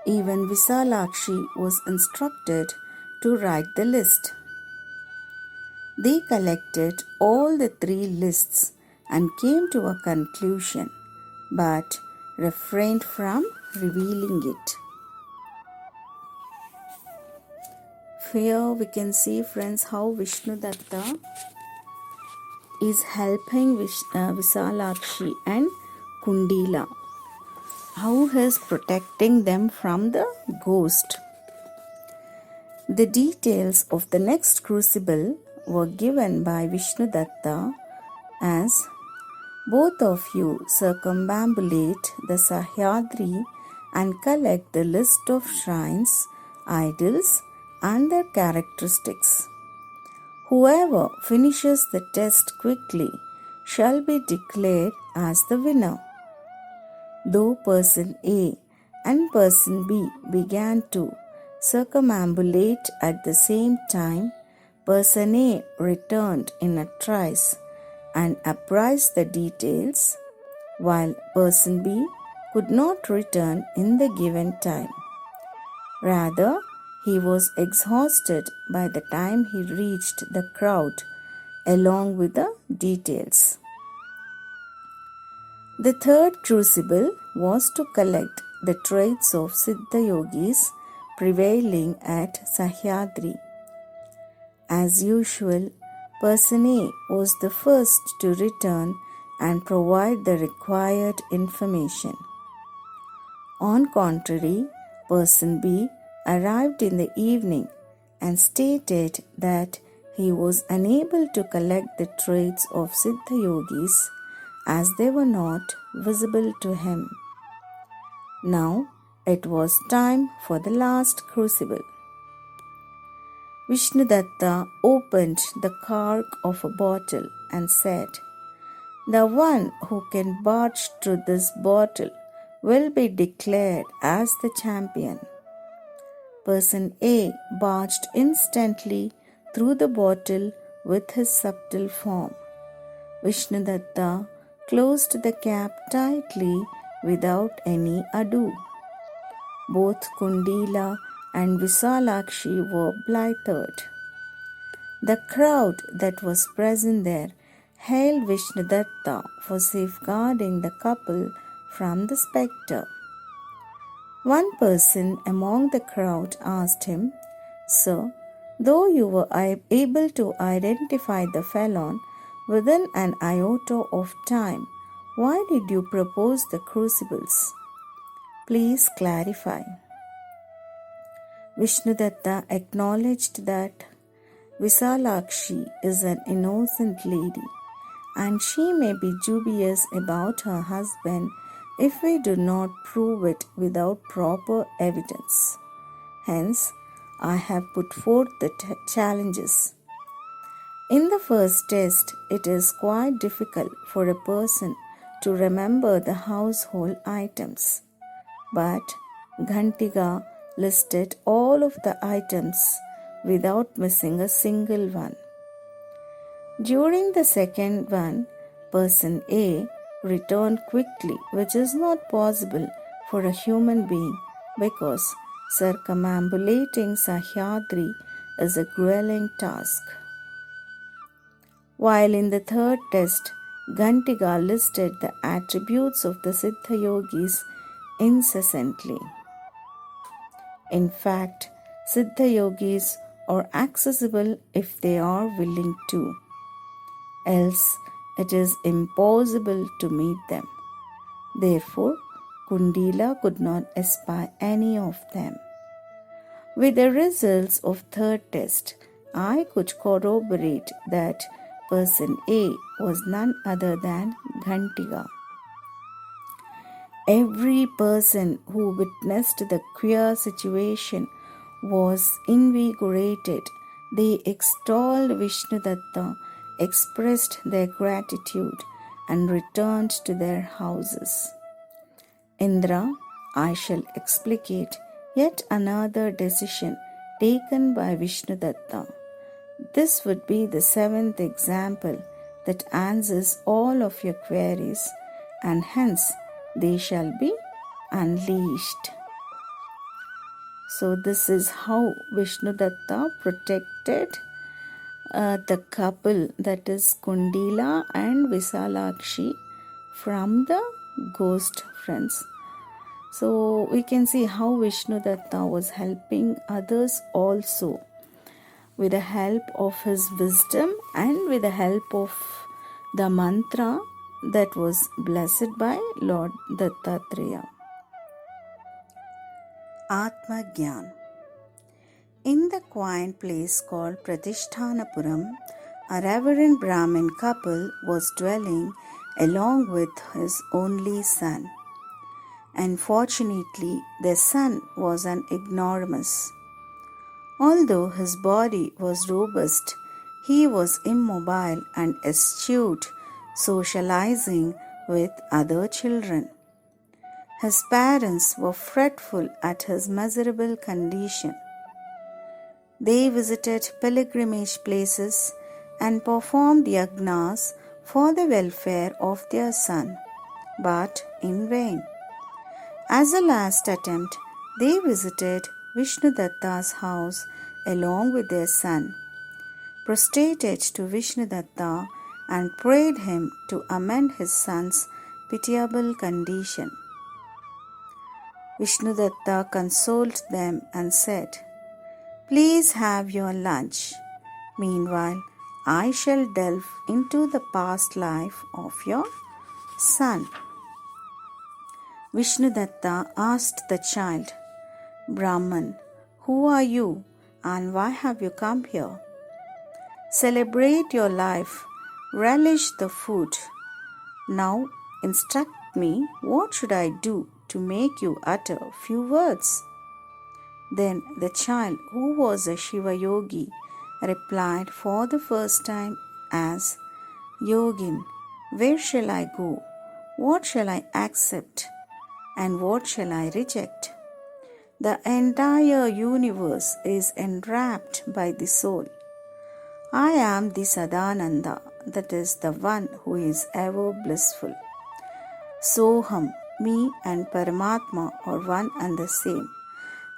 Even Visalakshi was instructed to write the list. They collected all the three lists and came to a conclusion, but refrained from revealing it. Here we can see, friends, how Vishnudatta is helping Visalakshi and Kundila, how he is protecting them from the ghost. The details of the next crucible were given by Vishnudatta as: "Both of you circumambulate the Sahyadri and collect the list of shrines, idols, and their characteristics. Whoever finishes the test quickly shall be declared as the winner." Though person A and person B began to circumambulate at the same time, person A returned in a trice and apprised the details, while person B could not return in the given time. Rather, he was exhausted by the time he reached the crowd, along with the details. The third crucible was to collect the traits of Siddha Yogis prevailing at Sahyadri. As usual, Person A was the first to return and provide the required information. On contrary, Person B arrived in the evening and stated that he was unable to collect the traits of Siddha Yogis as they were not visible to him. Now it was time for the last crucible. Vishnudatta opened the cork of a bottle and said, "The one who can barge through this bottle will be declared as the champion." Person A barged instantly through the bottle with his subtle form. Vishnudatta closed the cap tightly without any ado. Both Kundila and Visalakshi were blithered. The crowd that was present there hailed Vishnudatta for safeguarding the couple from the spectre. One person among the crowd asked him, "Sir, though you were able to identify the felon within an iota of time, why did you propose the crucibles? Please clarify." Vishnudatta acknowledged that Visalakshi is an innocent lady and she may be dubious about her husband if we do not prove it without proper evidence. Hence, I have put forth the challenges. In the first test, it is quite difficult for a person to remember the household items, but Ghantiga listed all of the items without missing a single one. During the second one, Person A returned quickly, which is not possible for a human being because circumambulating Sahyadri is a grueling task. While in the third test, Ghantiga listed the attributes of the Siddha Yogis incessantly. In fact, Siddha Yogis are accessible if they are willing to, else it is impossible to meet them. Therefore, Kundila could not espy any of them. With the results of third test, I could corroborate that Person A was none other than Ghantiga. Every person who witnessed the queer situation was invigorated. They extolled Vishnudatta, expressed their gratitude, and returned to their houses. Indra, I shall explicate yet another decision taken by Vishnudatta. This would be the seventh example that answers all of your queries, and hence they shall be unleashed. So this is how Vishnudatta protected the couple, that is Kundila and Visalakshi, from the ghost friends. So we can see how Vishnudatta was helping others also with the help of his wisdom and with the help of the mantra that was blessed by Lord Dattatreya. Atma Gyan. In the quaint place called Pratisthanapuram, a reverend Brahmin couple was dwelling along with his only son. Unfortunately, their son was an ignoramus. Although his body was robust, he was immobile and eschewed socializing with other children. His parents were fretful at his miserable condition. They visited pilgrimage places and performed yagnas for the welfare of their son, but in vain. As a last attempt, they visited Vishnudatta's house along with their son, prostrated to Vishnudatta and prayed him to amend his son's pitiable condition. Vishnudatta consoled them and said, "Please have your lunch. Meanwhile, I shall delve into the past life of your son." Vishnudatta asked the child, "Brahman, who are you and why have you come here? Celebrate your life, relish the food. Now instruct me, what should I do to make you utter few words?" Then the child, who was a Shiva yogi, replied for the first time as, "Yogin, where shall I go? What shall I accept? And what shall I reject? The entire universe is enwrapped by the soul. I am the Sadananda, that is the one who is ever blissful. Soham, me and Paramatma are one and the same.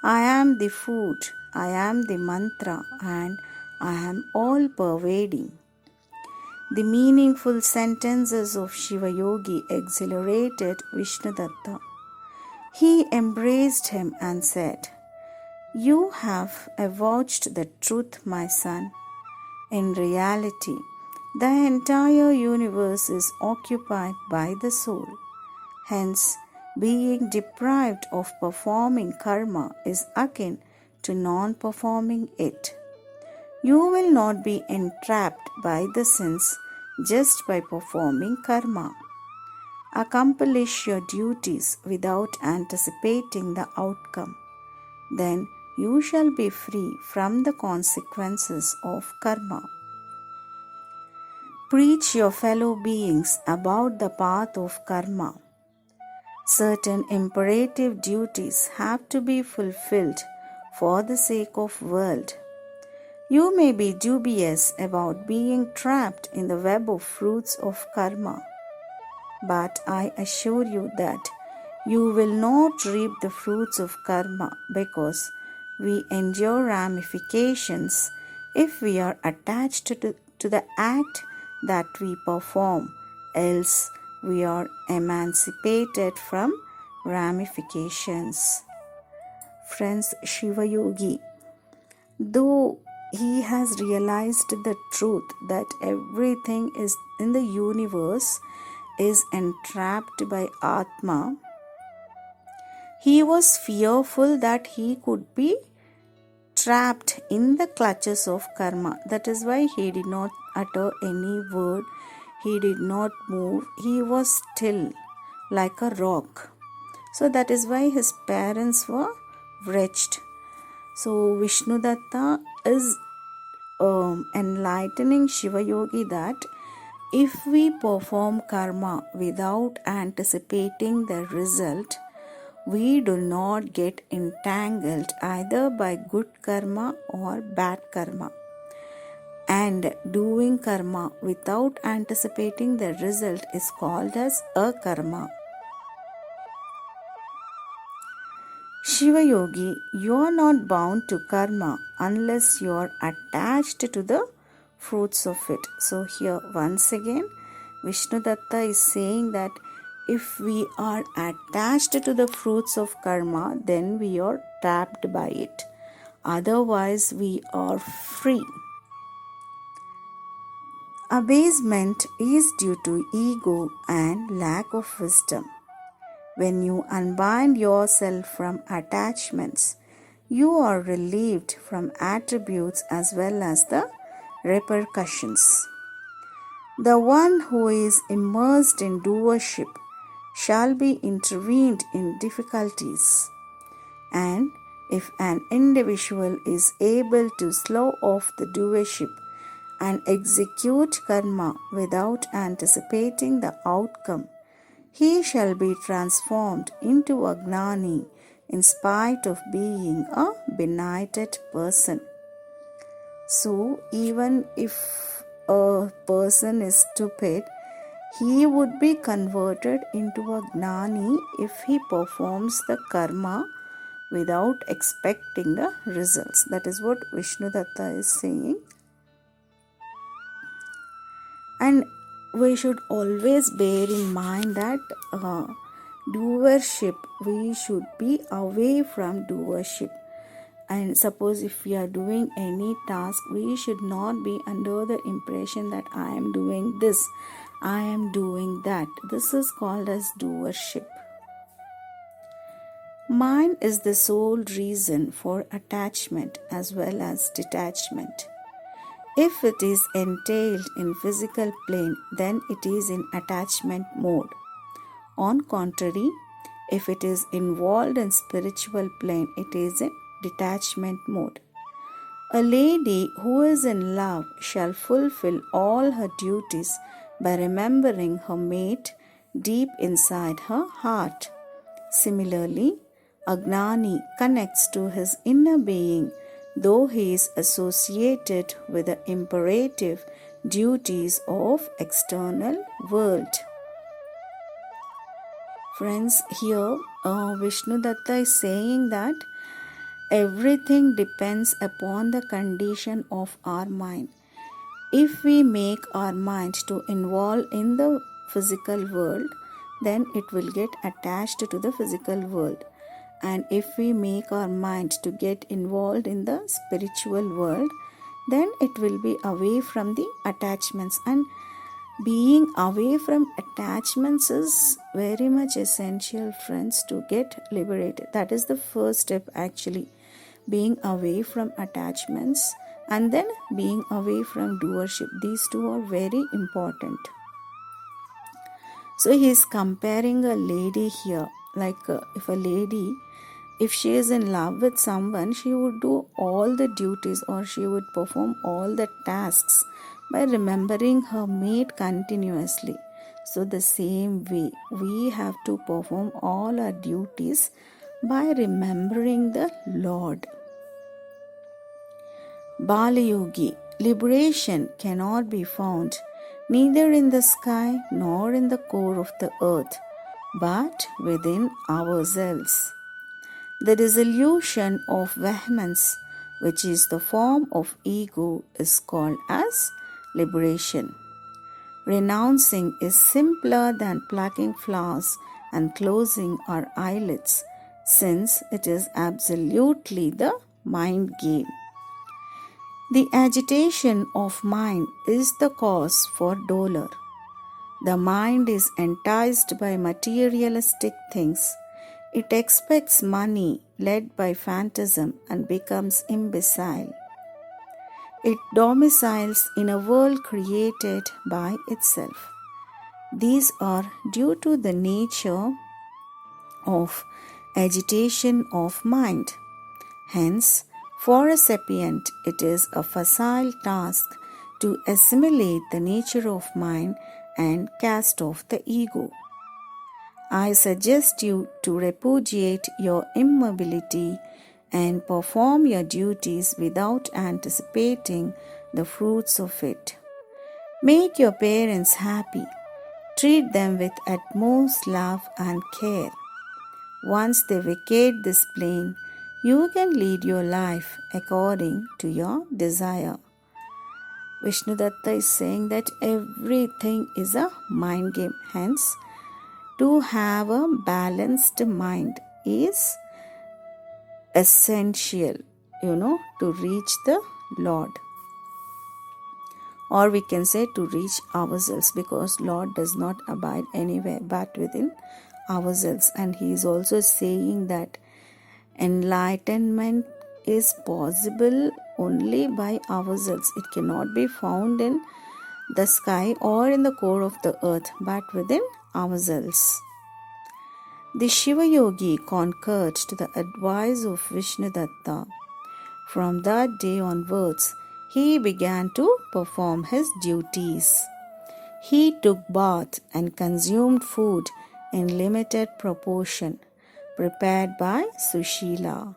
I am the food, I am the mantra, and I am all pervading." The meaningful sentences of Shiva Yogi exhilarated Vishnudatta. He embraced him and said, "You have avouched the truth, my son. In reality, the entire universe is occupied by the soul. Hence, being deprived of performing karma is akin to non-performing it. You will not be entrapped by the sins just by performing karma. Accomplish your duties without anticipating the outcome. Then you shall be free from the consequences of karma. Preach your fellow beings about the path of karma. Certain imperative duties have to be fulfilled for the sake of world. You may be dubious about being trapped in the web of fruits of karma, but I assure you that you will not reap the fruits of karma because we endure ramifications if we are attached to the act that we perform, else we are emancipated from ramifications." Friends, Shiva Yogi, though he has realized the truth that everything is in the universe is entrapped by Atma, he was fearful that he could be trapped in the clutches of karma. That is why he did not utter any word. He did not move. He was still like a rock. So that is why his parents were wretched. So Vishnudatta is enlightening Shiva Yogi that if we perform karma without anticipating the result, we do not get entangled either by good karma or bad karma. And doing karma without anticipating the result is called as akarma. Shiva Yogi, you are not bound to karma unless you are attached to the fruits of it. So here once again Vishnudatta is saying that if we are attached to the fruits of karma, then we are trapped by it. Otherwise we are free. Abasement is due to ego and lack of wisdom. When you unbind yourself from attachments, you are relieved from attributes as well as the repercussions. The one who is immersed in doership shall be intervened in difficulties. And if an individual is able to slow off the doership and execute karma without anticipating the outcome, he shall be transformed into a gnani in spite of being a benighted person. So even if a person is stupid, he would be converted into a gnani if he performs the karma without expecting the results. That is what Vishnudatta is saying. And we should always bear in mind that doership, we should be away from doership. And suppose if we are doing any task, we should not be under the impression that I am doing this, I am doing that. This is called as doership. Mind is the sole reason for attachment as well as detachment. If it is entailed in physical plane, then it is in attachment mode. On contrary, if it is involved in spiritual plane, it is in detachment mode. A lady who is in love shall fulfill all her duties by remembering her mate deep inside her heart. Similarly, a gnani connects to his inner being, though he is associated with the imperative duties of external world. Friends, here Vishnudatta is saying that everything depends upon the condition of our mind. If we make our mind to involve in the physical world, then it will get attached to the physical world. And if we make our mind to get involved in the spiritual world, then it will be away from the attachments. And being away from attachments is very much essential, friends, to get liberated. That is the first step actually. Being away from attachments and then being away from doership. These two are very important. So he is comparing a lady here. Like if a lady, if she is in love with someone, she would do all the duties or she would perform all the tasks by remembering her mate continuously. So the same way, we have to perform all our duties by remembering the Lord. Bala Yogi, liberation cannot be found neither in the sky nor in the core of the earth, but within ourselves. The dissolution of vehemence, which is the form of ego, is called as liberation. Renouncing is simpler than plucking flowers and closing our eyelids, since it is absolutely the mind game. The agitation of mind is the cause for dolor. The mind is enticed by materialistic things. It expects money, led by phantasm, and becomes imbecile. It domiciles in a world created by itself. These are due to the nature of agitation of mind. Hence, for a sapient, it is a facile task to assimilate the nature of mind and cast off the ego. I suggest you to repudiate your immobility and perform your duties without anticipating the fruits of it. Make your parents happy. Treat them with utmost love and care. Once they vacate this plane, you can lead your life according to your desire. Vishnudatta is saying that everything is a mind game. Hence, to have a balanced mind is essential, to reach the Lord. Or we can say to reach ourselves, because Lord does not abide anywhere but within ourselves. And he is also saying that enlightenment is possible only by ourselves. It cannot be found in the sky or in the core of the earth, but within ourselves. The Shiva Yogi concurred to the advice of Vishnudatta. From that day onwards, he began to perform his duties. He took bath and consumed food in limited proportion, prepared by Sushila.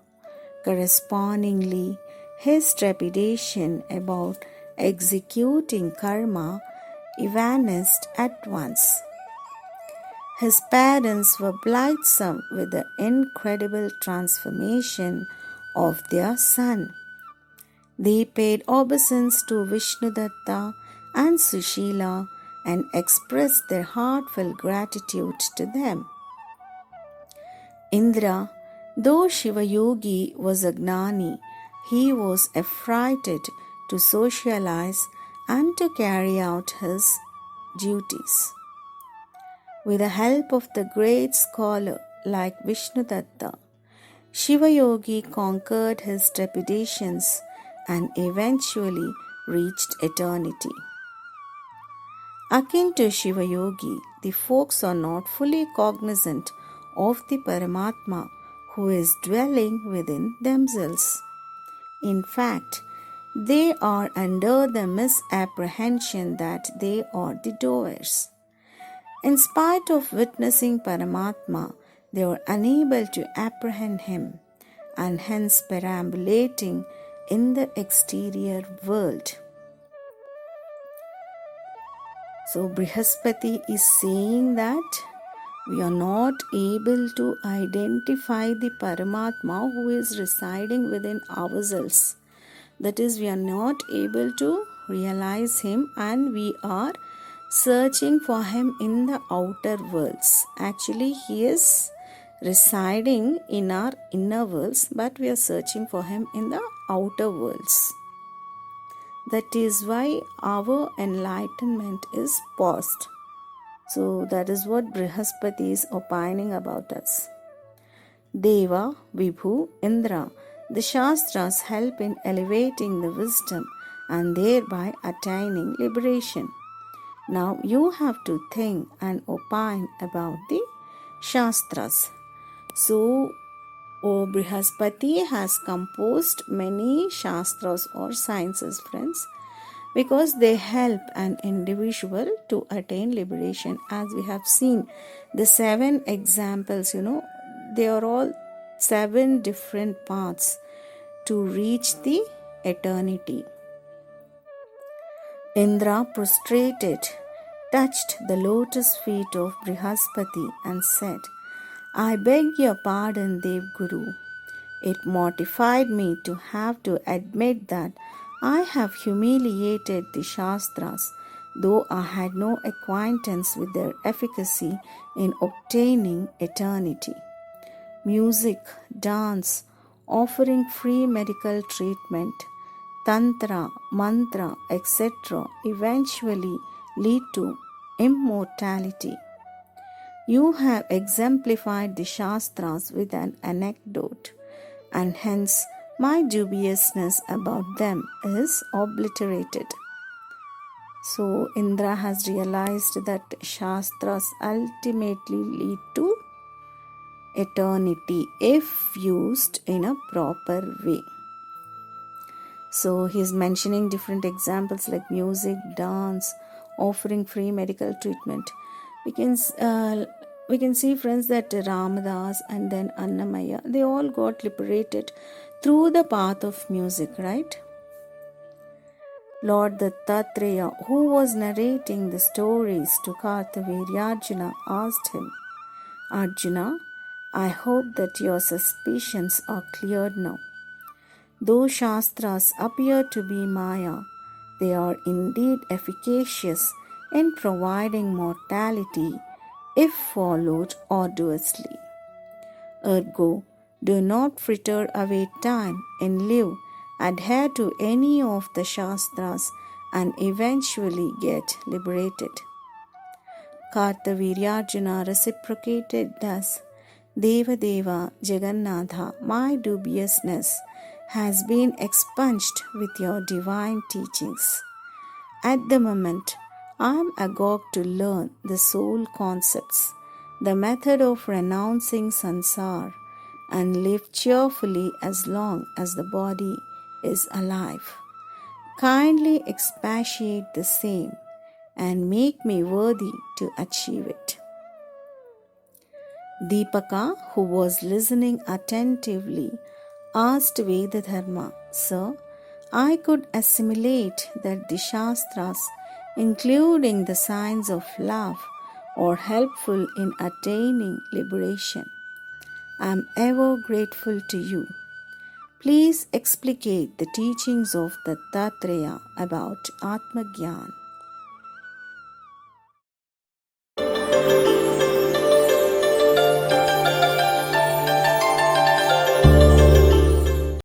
Correspondingly, his trepidation about executing karma vanished at once. His parents were blithesome with the incredible transformation of their son. They paid obeisance to Vishnudatta and Sushila and expressed their heartfelt gratitude to them. Indra, though Shiva Yogi was a Gnani, he was affrighted to socialize and to carry out his duties. With the help of the great scholar like Vishnudatta, Shiva Yogi conquered his trepidations and eventually reached eternity. Akin to Shiva Yogi, the folks are not fully cognizant of the Paramatma who is dwelling within themselves. In fact, they are under the misapprehension that they are the doers. In spite of witnessing Paramatma, they are unable to apprehend him and hence perambulating in the exterior world. So Brihaspati is saying that we are not able to identify the Paramatma who is residing within ourselves. That is, we are not able to realize him and we are searching for him in the outer worlds. Actually, he is residing in our inner worlds, but we are searching for him in the outer worlds. That is why our enlightenment is paused. So that is what Brihaspati is opining about us. Deva, Vibhu, Indra, the Shastras help in elevating the wisdom and thereby attaining liberation. Now you have to think and opine about the Shastras. So, Brihaspati has composed many Shastras or sciences, friends, because they help an individual to attain liberation. As we have seen, the 7 examples, they are all 7 different paths to reach the eternity. Indra, prostrated, touched the lotus feet of Brihaspati and said, I beg your pardon, Devguru. It mortified me to have to admit that I have humiliated the Shastras, though I had no acquaintance with their efficacy in obtaining eternity. Music, dance, offering free medical treatment, tantra, mantra, etc. eventually lead to immortality. You have exemplified the Shastras with an anecdote, and hence my dubiousness about them is obliterated. So Indra has realized that Shastras ultimately lead to eternity if used in a proper way. So he is mentioning different examples like music, dance, offering free medical treatment. We can see, friends, that Ramadas and then Annamaya, they all got liberated through the path of music, right? Lord Dattatreya, who was narrating the stories to Kartavirya, asked him, Arjuna, I hope that your suspicions are cleared now. Though Shastras appear to be Maya, they are indeed efficacious in providing mortality if followed arduously. Ergo, do not fritter away time and live, adhere to any of the Shastras and eventually get liberated. Kartavirya reciprocated thus, Deva Deva Jagannatha, my dubiousness has been expunged with your divine teachings. At the moment, I am agog to learn the soul concepts, the method of renouncing sansar, and live cheerfully as long as the body is alive. Kindly expatiate the same and make me worthy to achieve it. Deepaka, who was listening attentively, asked Vedadharma, Sir, I could assimilate that the Shastras, including the science of love, or helpful in attaining liberation. I am ever grateful to you. Please explicate the teachings of Dattatreya about Atma Gyan.